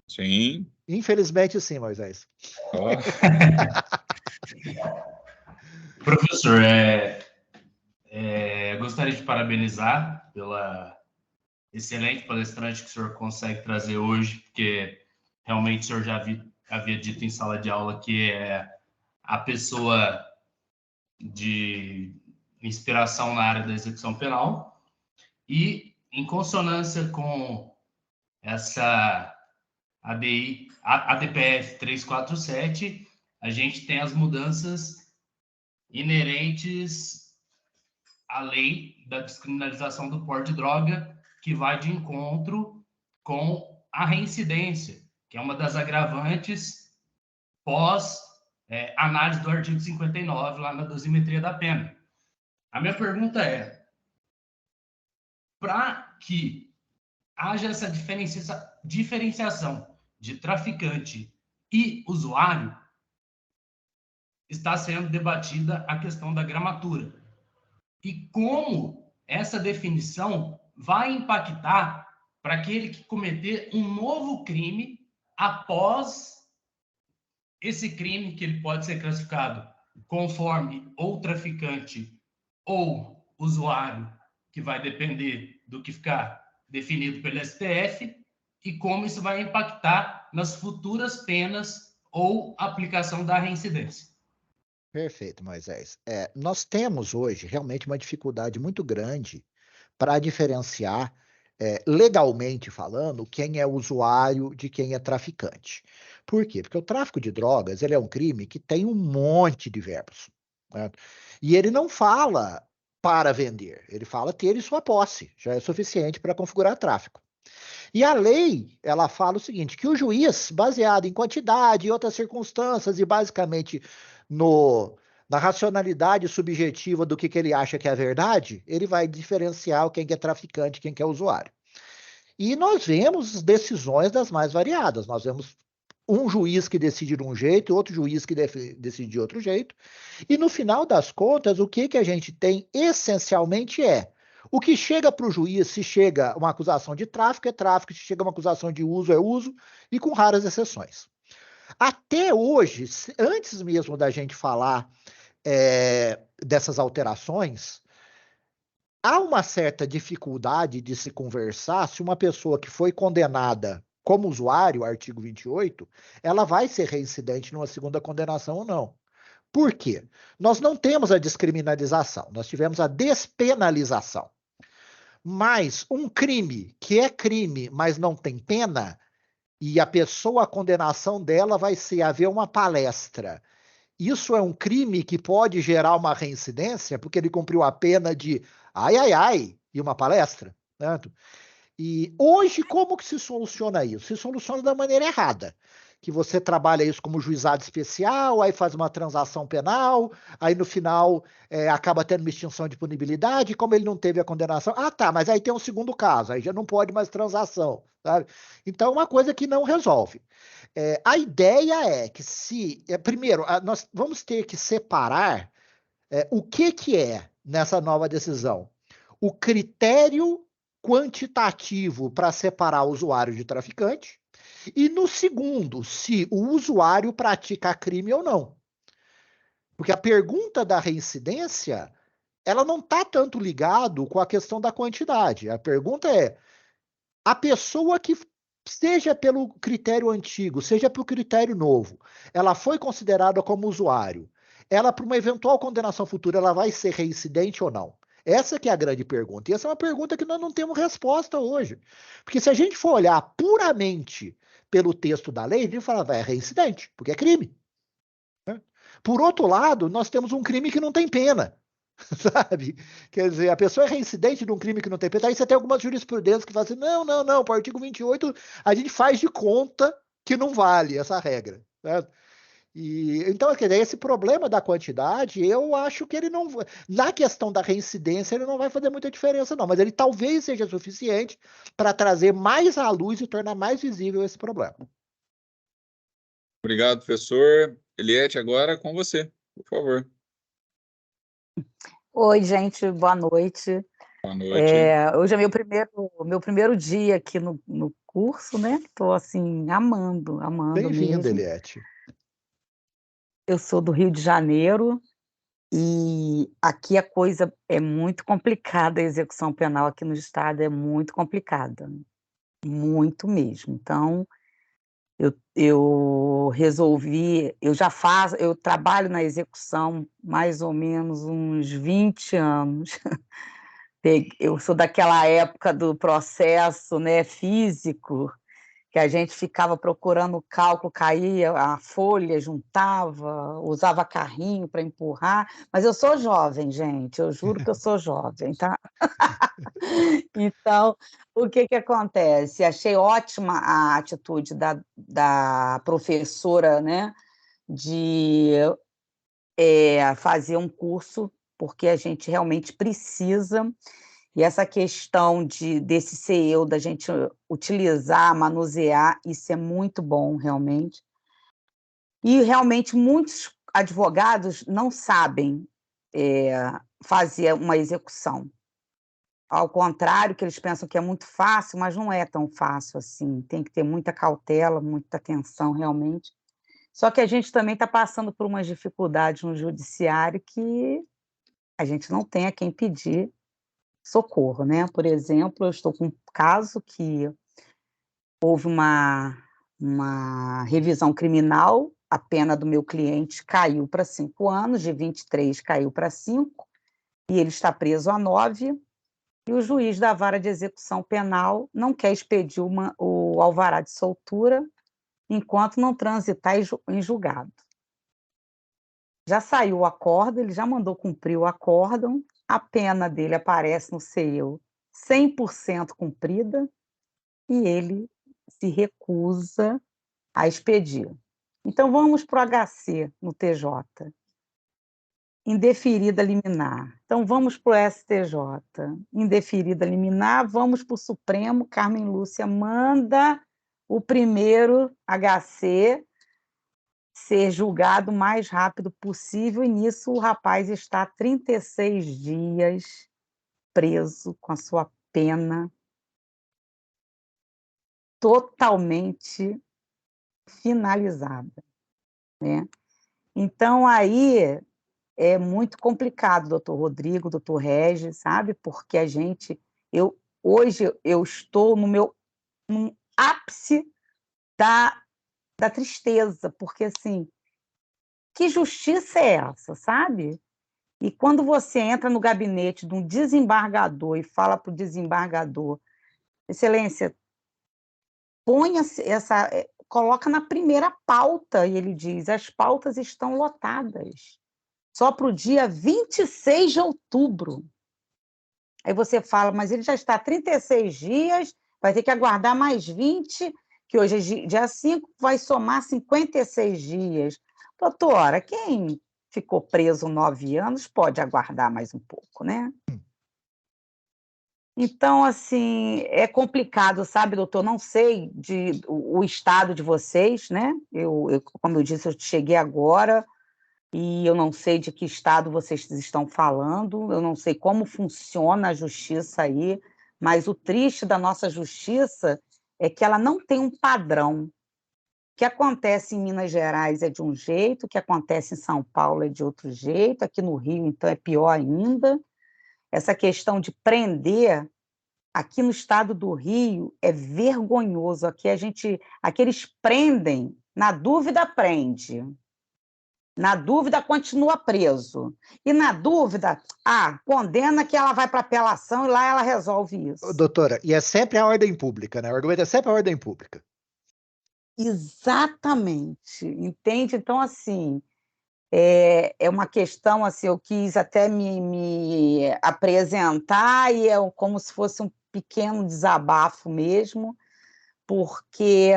Sim. Infelizmente, sim, Moisés. Ó. Professor, gostaria de parabenizar pela excelente palestrante que o senhor consegue trazer hoje, porque realmente o senhor já havia dito em sala de aula que é a pessoa de inspiração na área da execução penal, e em consonância com essa ADPF 347, a gente tem as mudanças inerentes à lei da descriminalização do porte de droga, que vai de encontro com a reincidência, que é uma das agravantes pós análise do artigo 59, lá na dosimetria da pena. A minha pergunta é, para que haja essa diferenciação de traficante e usuário, está sendo debatida a questão da gramatura. E como essa definição vai impactar para aquele que cometer um novo crime após esse crime, que ele pode ser classificado conforme ou traficante ou usuário, que vai depender do que ficar definido pelo STF, e como isso vai impactar nas futuras penas ou aplicação da reincidência. Perfeito, Moisés. Nós temos hoje realmente uma dificuldade muito grande para diferenciar, legalmente falando, quem é usuário de quem é traficante. Por quê? Porque o tráfico de drogas ele é um crime que tem um monte de verbos, né? E ele não fala para vender, ele fala ter em sua posse, já é suficiente para configurar tráfico. E a lei, ela fala o seguinte, que o juiz, baseado em quantidade e outras circunstâncias, e basicamente na racionalidade subjetiva do que ele acha que é a verdade, ele vai diferenciar quem que é traficante e quem que é usuário. E nós vemos decisões das mais variadas. Nós vemos um juiz que decide de um jeito, outro juiz que decide de outro jeito. E no final das contas, o que a gente tem essencialmente o que chega para o juiz, se chega uma acusação de tráfico, é tráfico, se chega uma acusação de uso, é uso, e com raras exceções. Até hoje, antes mesmo da gente falar dessas alterações, há uma certa dificuldade de se conversar se uma pessoa que foi condenada como usuário, artigo 28, ela vai ser reincidente numa segunda condenação ou não. Por quê? Nós não temos a descriminalização, nós tivemos a despenalização. Mas um crime que é crime, mas não tem pena, e a condenação dela vai ser haver uma palestra. Isso é um crime que pode gerar uma reincidência, porque ele cumpriu a pena de e uma palestra, certo? E hoje, como que se soluciona isso? Se soluciona da maneira errada, que você trabalha isso como juizado especial, aí faz uma transação penal, aí no final acaba tendo uma extinção de punibilidade, como ele não teve a condenação, mas aí tem um segundo caso, aí já não pode mais transação, sabe? Então, uma coisa que não resolve. A ideia é que primeiro, nós vamos ter que separar o que é, nessa nova decisão, o critério quantitativo para separar o usuário de traficante, e no segundo, se o usuário pratica crime ou não. Porque a pergunta da reincidência, ela não está tanto ligado com a questão da quantidade. A pergunta é, a pessoa que, seja pelo critério antigo, seja pelo critério novo, ela foi considerada como usuário, ela, para uma eventual condenação futura, ela vai ser reincidente ou não? Essa que é a grande pergunta. E essa é uma pergunta que nós não temos resposta hoje. Porque se a gente for olhar puramente pelo texto da lei, a gente fala, é reincidente, porque é crime. Por outro lado, nós temos um crime que não tem pena, sabe? Quer dizer, a pessoa é reincidente de um crime que não tem pena. Aí você tem algumas jurisprudências que falam assim, não, para o artigo 28, a gente faz de conta que não vale essa regra, certo? Então, quer dizer, esse problema da quantidade, eu acho que ele não... Na questão da reincidência, ele não vai fazer muita diferença, não. Mas ele talvez seja suficiente para trazer mais à luz e tornar mais visível esse problema. Obrigado, professor. Eliette, agora com você, por favor. Oi, gente, boa noite. Boa noite. Hoje é meu primeiro dia aqui no curso, né? Estou, assim, amando Bem-vinda, mesmo. Eliette. Eu sou do Rio de Janeiro e aqui a coisa é muito complicada, a execução penal aqui no estado é muito complicada, muito mesmo. Então, eu resolvi, eu trabalho na execução mais ou menos uns 20 anos. Eu sou daquela época do processo, né, físico, que a gente ficava procurando o cálculo, caía a folha, juntava, usava carrinho para empurrar, mas eu sou jovem, gente, eu juro que eu sou jovem, tá? Então, o que acontece? Achei ótima a atitude da professora, né, de fazer um curso, porque a gente realmente precisa. E essa questão desse CEO, da gente utilizar, manusear, isso é muito bom, realmente. E, realmente, muitos advogados não sabem fazer uma execução. Ao contrário, que eles pensam que é muito fácil, mas não é tão fácil assim. Tem que ter muita cautela, muita atenção, realmente. Só que a gente também está passando por umas dificuldades no judiciário que a gente não tem a quem pedir socorro, né? Por exemplo, eu estou com um caso que houve uma revisão criminal, a pena do meu cliente caiu para 5 anos, de 23 caiu para 5, e ele está preso há 9, e o juiz da vara de execução penal não quer expedir o alvará de soltura enquanto não transitar em julgado. Já saiu o acórdão, ele já mandou cumprir o acórdão, a pena dele aparece no CEU 100% cumprida, e ele se recusa a expedir. Então, vamos para o HC, no TJ. Indeferida liminar. Então, vamos para o STJ. Indeferida liminar, vamos para o Supremo. Carmen Lúcia manda o primeiro HC ser julgado o mais rápido possível, e nisso o rapaz está 36 dias preso com a sua pena totalmente finalizada, né? Então, aí é muito complicado, doutor Rodrigo, doutor Regis, sabe? Porque hoje eu estou no ápice da tristeza, porque, assim, que justiça é essa, sabe? E quando você entra no gabinete de um desembargador e fala para o desembargador, excelência, coloca na primeira pauta, e ele diz, as pautas estão lotadas, só para o dia 26 de outubro. Aí você fala, mas ele já está 36 dias, vai ter que aguardar mais 20, que hoje é dia 5, vai somar 56 dias. Doutora, quem ficou preso 9 anos pode aguardar mais um pouco, né? Então, assim, é complicado, sabe, doutor? Não sei o estado de vocês, né? Como eu disse, eu cheguei agora e eu não sei de que estado vocês estão falando, eu não sei como funciona a justiça aí, mas o triste da nossa justiça é que ela não tem um padrão. O que acontece em Minas Gerais é de um jeito, o que acontece em São Paulo é de outro jeito, aqui no Rio, então, é pior ainda. Essa questão de prender, aqui no estado do Rio, é vergonhoso. Aqui eles prendem, na dúvida prende, na dúvida continua preso, e na dúvida, condena que ela vai para apelação e lá ela resolve isso. Doutora, e é sempre a ordem pública, né? O argumento é sempre a ordem pública. Exatamente, entende? Então, assim, é uma questão, assim, eu quis até me apresentar, e é como se fosse um pequeno desabafo mesmo, porque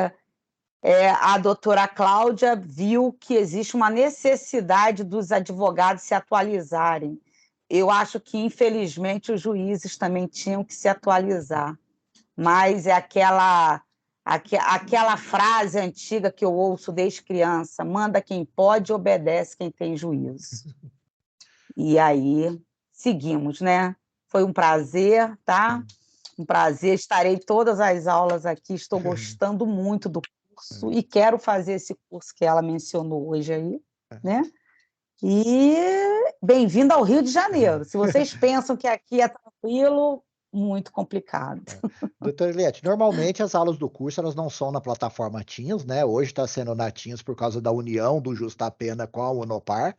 a doutora Cláudia viu que existe uma necessidade dos advogados se atualizarem. Eu acho que, infelizmente, os juízes também tinham que se atualizar, mas é aquela frase antiga que eu ouço desde criança, manda quem pode, obedece quem tem juízo. E aí, seguimos, né? Foi um prazer, tá? Um prazer, estarei todas as aulas aqui, estou gostando muito do curso e quero fazer esse curso que ela mencionou hoje aí, né? E bem-vindo ao Rio de Janeiro. Se vocês pensam que aqui é tranquilo, muito complicado. Doutora Eliette, normalmente as aulas do curso elas não são na plataforma Teams, né? Hoje está sendo na Teams por causa da união do Justa Pena com a Unopar.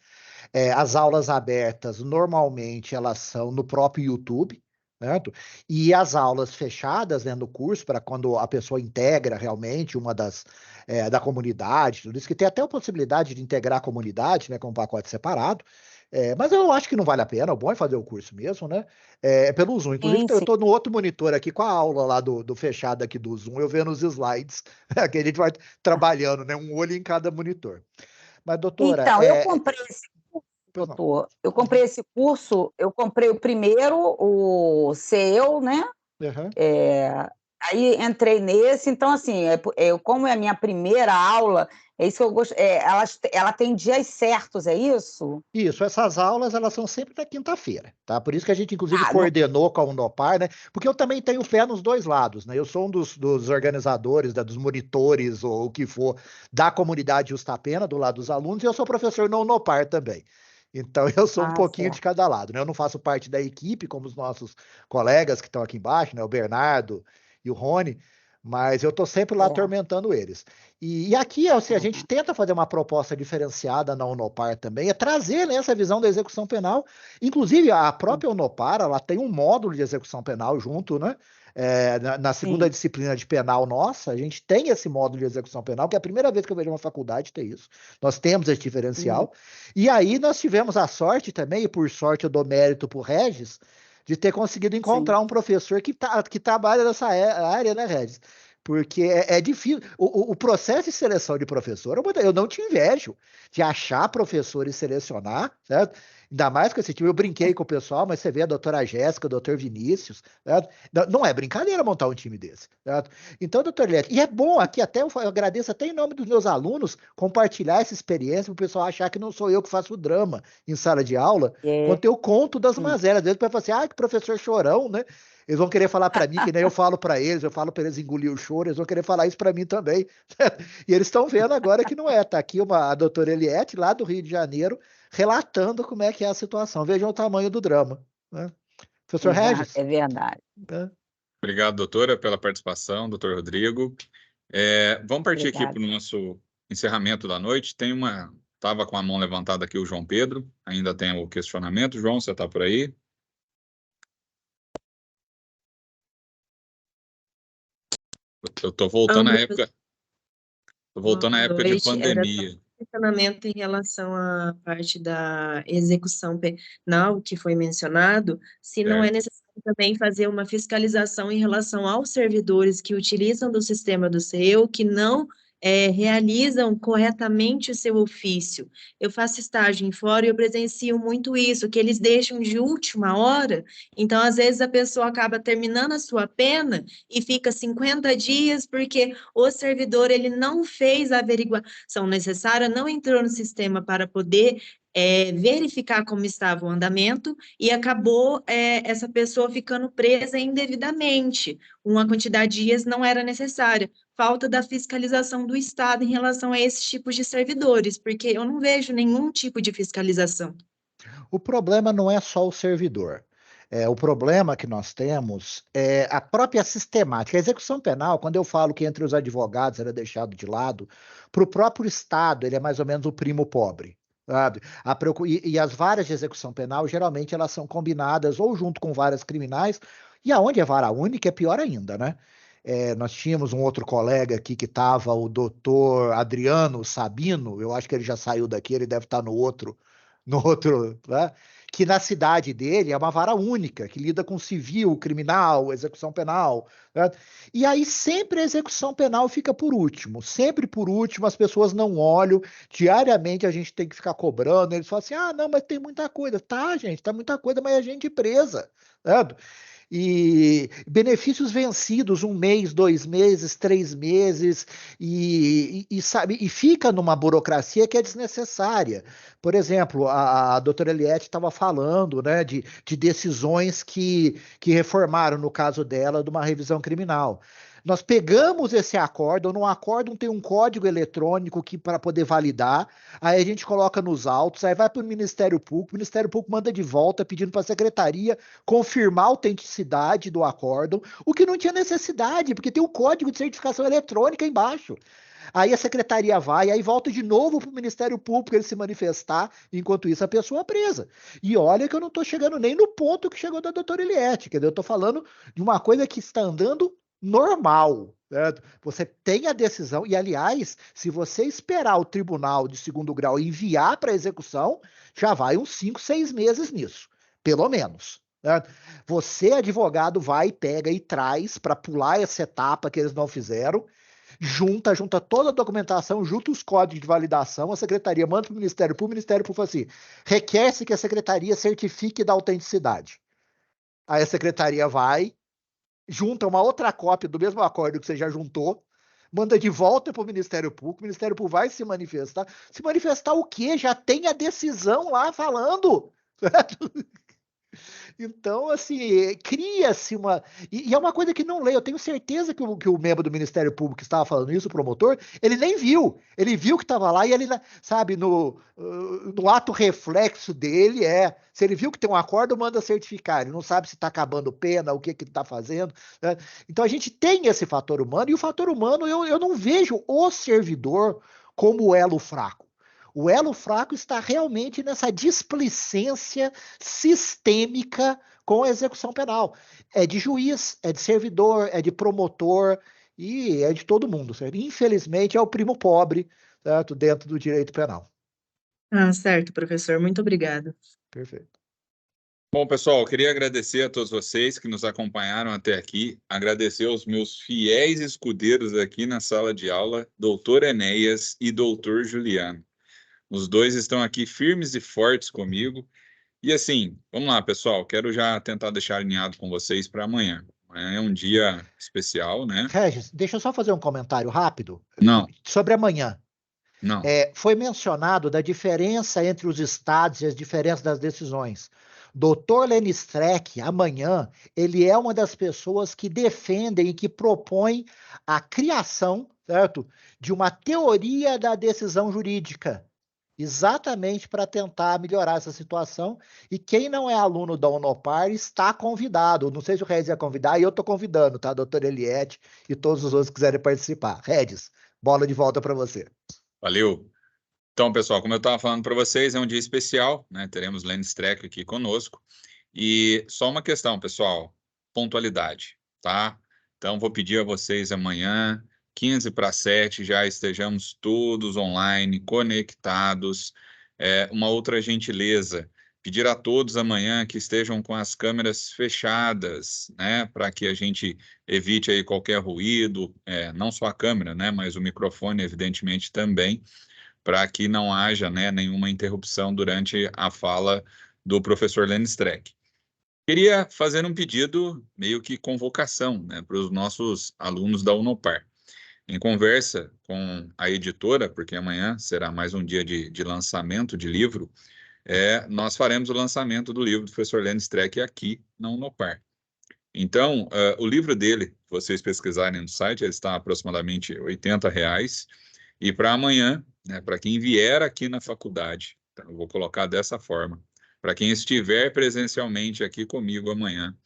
As aulas abertas, normalmente, elas são no próprio YouTube, certo? E as aulas fechadas, né, no curso, para quando a pessoa integra realmente uma da comunidade, tudo isso, que tem até a possibilidade de integrar a comunidade, né, com um pacote separado. Mas eu acho que não vale a pena, o bom é fazer o curso mesmo, né? Pelo Zoom. Inclusive, eu estou no outro monitor aqui com a aula lá do fechado aqui do Zoom, eu vendo os slides, que a gente vai trabalhando, né? Um olho em cada monitor. Mas, doutora... Então, eu comprei esse curso, doutor. Eu comprei esse curso, eu comprei o primeiro, o SEO, né? Uhum. Aí entrei nesse, então, assim, como é a minha primeira aula, é isso que eu gosto. Ela tem dias certos, é isso? Isso, essas aulas elas são sempre na quinta-feira, tá? Por isso que a gente, inclusive, coordenou com a Unopar, né? Porque eu também tenho pé nos dois lados, né? Eu sou um dos organizadores, dos monitores, ou o que for, da comunidade Justa Pena, do lado dos alunos, e eu sou professor na Unopar também. Então, eu sou um pouquinho de cada lado, né? Eu não faço parte da equipe, como os nossos colegas que estão aqui embaixo, né? O Bernardo e o Rony, mas eu estou sempre lá atormentando eles. E aqui, assim, a gente tenta fazer uma proposta diferenciada na Unopar também, é trazer, né, essa visão da execução penal. Inclusive, a própria Unopar, ela tem um módulo de execução penal junto, né? Na segunda disciplina de penal nossa, a gente tem esse módulo de execução penal, que é a primeira vez que eu vejo uma faculdade ter isso. Nós temos esse diferencial. E aí nós tivemos a sorte também, e por sorte eu dou mérito para o Regis, de ter conseguido encontrar um professor que trabalha nessa área, né, Regis? Porque é difícil. O processo de seleção de professor, eu não te invejo de achar professor e selecionar, certo? Ainda mais com esse time. Eu brinquei com o pessoal, mas você vê a doutora Jéssica, o doutor Vinícius, certo? Não é brincadeira montar um time desse, certo? Então, doutor Eliette, e é bom aqui, até eu agradeço até em nome dos meus alunos, compartilhar essa experiência para o pessoal achar que não sou eu que faço drama em sala de aula, quando eu conto das mazelas. Às vezes, para falar assim, que professor chorão, né? Eles vão querer falar para mim, que nem eu falo para eles, eu falo para eles engolir o choro, eles vão querer falar isso para mim também. E eles estão vendo agora que não é. Está aqui a doutora Eliette, lá do Rio de Janeiro, relatando como é que é a situação. Vejam o tamanho do drama. Né? Professor Regis? É verdade. Obrigado, doutora, pela participação, doutor Rodrigo. Vamos partir aqui para o nosso encerramento da noite. Estava com a mão levantada aqui o João Pedro, ainda tem o questionamento. João, você está por aí? Eu estou voltando à época. Estou voltando à época de pandemia. Questionamento em relação à parte da execução penal que foi mencionado, se não é necessário também fazer uma fiscalização em relação aos servidores que utilizam do sistema do SEU, que não realizam corretamente o seu ofício. Eu faço estágio em fora e eu presencio muito isso, que eles deixam de última hora, então às vezes a pessoa acaba terminando a sua pena e fica 50 dias porque o servidor ele não fez a averiguação necessária, não entrou no sistema para poder verificar como estava o andamento e acabou essa pessoa ficando presa indevidamente. Uma quantidade de dias não era necessária. Falta da fiscalização do Estado em relação a esses tipos de servidores, porque eu não vejo nenhum tipo de fiscalização. O problema não é só o servidor. O problema que nós temos é a própria sistemática. A execução penal, quando eu falo que entre os advogados era deixado de lado, para o próprio Estado ele é mais ou menos o primo pobre. Sabe? E as varas de execução penal, geralmente, elas são combinadas ou junto com varas criminais, e aonde é vara única é pior ainda, né? Nós tínhamos um outro colega aqui que estava, o doutor Adriano Sabino, eu acho que ele já saiu daqui, ele deve estar no outro, né? Que na cidade dele é uma vara única, que lida com civil, criminal, execução penal. Né? E aí sempre a execução penal fica por último, sempre por último, as pessoas não olham, diariamente a gente tem que ficar cobrando, eles falam assim, não, mas tem muita coisa. Tá, gente, tá muita coisa, mas a gente presa. Né? e benefícios vencidos, 1 mês, 2 meses, 3 meses, sabe, e fica numa burocracia que é desnecessária. Por exemplo, a doutora Eliette estava falando, né, de decisões que reformaram, no caso dela, de uma revisão criminal. Nós pegamos esse acórdão, no acórdão tem um código eletrônico que para poder validar, aí a gente coloca nos autos, aí vai para o Ministério Público, o Ministério Público manda de volta pedindo para a Secretaria confirmar a autenticidade do acórdão, o que não tinha necessidade, porque tem o código de certificação eletrônica embaixo. Aí a Secretaria vai, aí volta de novo para o Ministério Público ele se manifestar, enquanto isso a pessoa é presa. E olha que eu não estou chegando nem no ponto que chegou da doutora Eliette, quer dizer, eu estou falando de uma coisa que está andando normal, certo? Você tem a decisão, e aliás, se você esperar o tribunal de segundo grau enviar para execução, já vai uns 5, 6 meses nisso, pelo menos. Certo? Você, advogado, vai, pega e traz para pular essa etapa que eles não fizeram, junta toda a documentação, junta os códigos de validação, a secretaria manda para o Ministério Público fala assim, requer-se que a secretaria certifique da autenticidade. Aí a secretaria vai, junta uma outra cópia do mesmo acordo que você já juntou, manda de volta para o Ministério Público vai se manifestar. Se manifestar o quê? Já tem a decisão lá falando. Certo? Então, assim, cria-se uma... E é uma coisa que não leio. Eu tenho certeza que o membro do Ministério Público que estava falando isso, o promotor, ele nem viu. Ele viu que estava lá e ele, sabe, no ato reflexo dele se ele viu que tem um acordo, manda certificar. Ele não sabe se está acabando pena, o que ele está fazendo. Né? Então, a gente tem esse fator humano, e o fator humano, eu não vejo o servidor como o elo fraco. O elo fraco está realmente nessa displicência sistêmica com a execução penal. É de juiz, é de servidor, é de promotor e é de todo mundo. Certo? Infelizmente, é o primo pobre, certo? Dentro do direito penal. Certo, professor. Muito obrigado. Perfeito. Bom, pessoal, eu queria agradecer a todos vocês que nos acompanharam até aqui, agradecer aos meus fiéis escudeiros aqui na sala de aula, doutor Enéas e doutor Juliano. Os dois estão aqui firmes e fortes comigo. E assim, vamos lá, pessoal. Quero já tentar deixar alinhado com vocês para amanhã. Amanhã é um dia especial, né? Regis, deixa eu só fazer um comentário rápido. Não. Sobre amanhã. Não. Foi mencionado da diferença entre os estados e as diferenças das decisões. Dr. Lenny Streck, amanhã, ele é uma das pessoas que defendem e que propõem a criação, certo, de uma teoria da decisão jurídica, exatamente para tentar melhorar essa situação. E quem não é aluno da Unopar está convidado. Não sei se o Regis ia convidar, e eu estou convidando, tá, doutora Eliette e todos os outros que quiserem participar. Regis, bola de volta para você. Valeu. Então, pessoal, como eu estava falando para vocês, é um dia especial, né? Teremos Lenny Streck aqui conosco. E só uma questão, pessoal, pontualidade, tá? Então, vou pedir a vocês amanhã, 15 para 7, já estejamos todos online, conectados. Uma outra gentileza, pedir a todos amanhã que estejam com as câmeras fechadas, né, para que a gente evite aí qualquer ruído, não só a câmera, né, mas o microfone, evidentemente, também, para que não haja, né, nenhuma interrupção durante a fala do professor Lenny Streck. Queria fazer um pedido, meio que convocação, né, para os nossos alunos da Unopar. Em conversa com a editora, porque amanhã será mais um dia de lançamento de livro, nós faremos o lançamento do livro do professor Lenny Streck aqui na Unopar. Então, o livro dele, se vocês pesquisarem no site, ele está aproximadamente R$ 80, e para amanhã, né, para quem vier aqui na faculdade, então eu vou colocar dessa forma, para quem estiver presencialmente aqui comigo amanhã,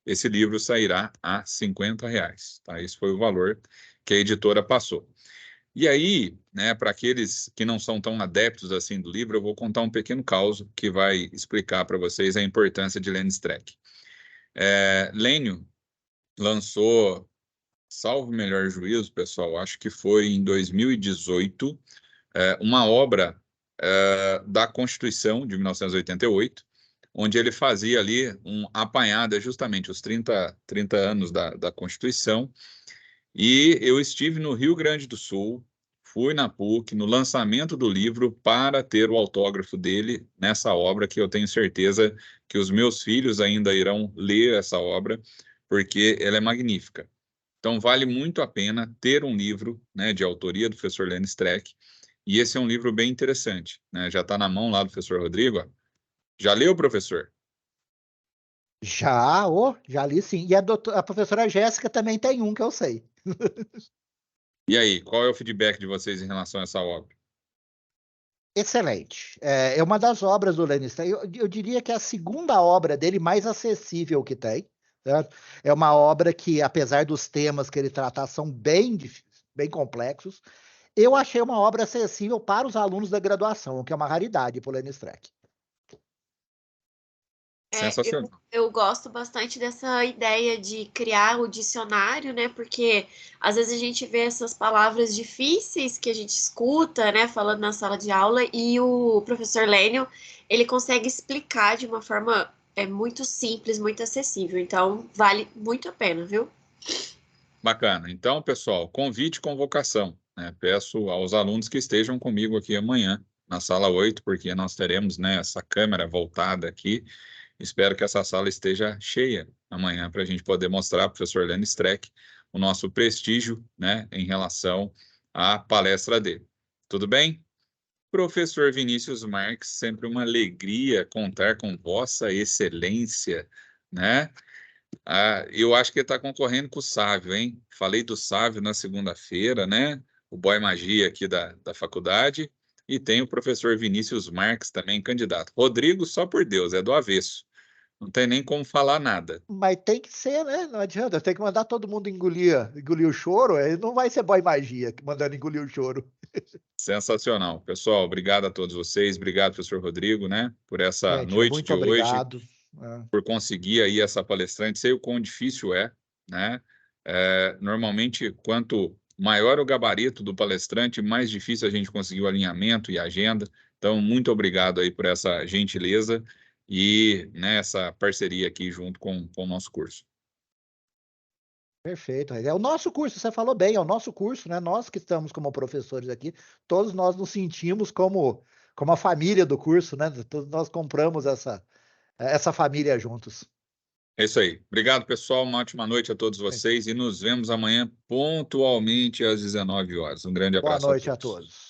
esse livro sairá a R$ 50, tá? Esse foi o valor que a editora passou. E aí, né, para aqueles que não são tão adeptos assim do livro, eu vou contar um pequeno caso que vai explicar para vocês a importância de Lenny Streck. Lênio lançou, salvo melhor juízo, pessoal, acho que foi em 2018, uma obra da Constituição de 1988, onde ele fazia ali um apanhado, justamente os 30 anos da Constituição. E eu estive no Rio Grande do Sul, fui na PUC, no lançamento do livro, para ter o autógrafo dele nessa obra, que eu tenho certeza que os meus filhos ainda irão ler essa obra, porque ela é magnífica. Então, vale muito a pena ter um livro, né, de autoria do professor Lênin Streck, e esse é um livro bem interessante, né? Já está na mão lá do professor Rodrigo. Ó. Já leu, professor? Já li sim. E a professora Jéssica também tem um que eu sei. E aí, qual é o feedback de vocês em relação a essa obra? Excelente. É uma das obras do Lênin Streck. Eu diria que é a segunda obra dele mais acessível que tem. Certo? É uma obra que, apesar dos temas que ele trata, são bem complexos. Eu achei uma obra acessível para os alunos da graduação, o que é uma raridade para o Lênin Streck. Sensacional. Eu gosto bastante dessa ideia de criar o dicionário, né? Porque às vezes a gente vê essas palavras difíceis que a gente escuta, né? Falando na sala de aula, e o professor Lênio, ele consegue explicar de uma forma muito simples, muito acessível. Então, vale muito a pena, viu? Bacana. Então, pessoal, convite e convocação, né? Peço aos alunos que estejam comigo aqui amanhã, na sala 8, porque nós teremos, né, essa câmera voltada aqui. Espero que essa sala esteja cheia amanhã para a gente poder mostrar ao professor Lênin Streck o nosso prestígio, né, em relação à palestra dele. Tudo bem? Professor Vinícius Marques, sempre uma alegria contar com Vossa Excelência, né? Eu acho que ele está concorrendo com o Sávio, hein? Falei do Sávio na segunda-feira, né? O boy magia aqui da faculdade. E tem o professor Vinícius Marques também, candidato. Rodrigo, só por Deus, é do avesso. Não tem nem como falar nada. Mas tem que ser, né? Não adianta. Tem que mandar todo mundo engolir o choro. Aí não vai ser boy magia mandando engolir o choro. Sensacional. Pessoal, obrigado a todos vocês. Obrigado, professor Rodrigo, né? Por essa Gente, noite muito de hoje. obrigado. Por conseguir aí essa palestrante. Sei o quão difícil é, né? Normalmente, quanto maior o gabarito do palestrante, mais difícil a gente conseguir o alinhamento e a agenda. Então, muito obrigado aí por essa gentileza e, né, essa parceria aqui junto com o nosso curso. Perfeito. É o nosso curso, você falou bem, é o nosso curso, né? Nós que estamos como professores aqui, todos nós nos sentimos como a família do curso, né? Todos nós compramos essa família juntos. É isso aí. Obrigado, pessoal. Uma ótima noite a todos vocês e nos vemos amanhã pontualmente às 19 horas. Um grande abraço Boa noite a todos. a todos.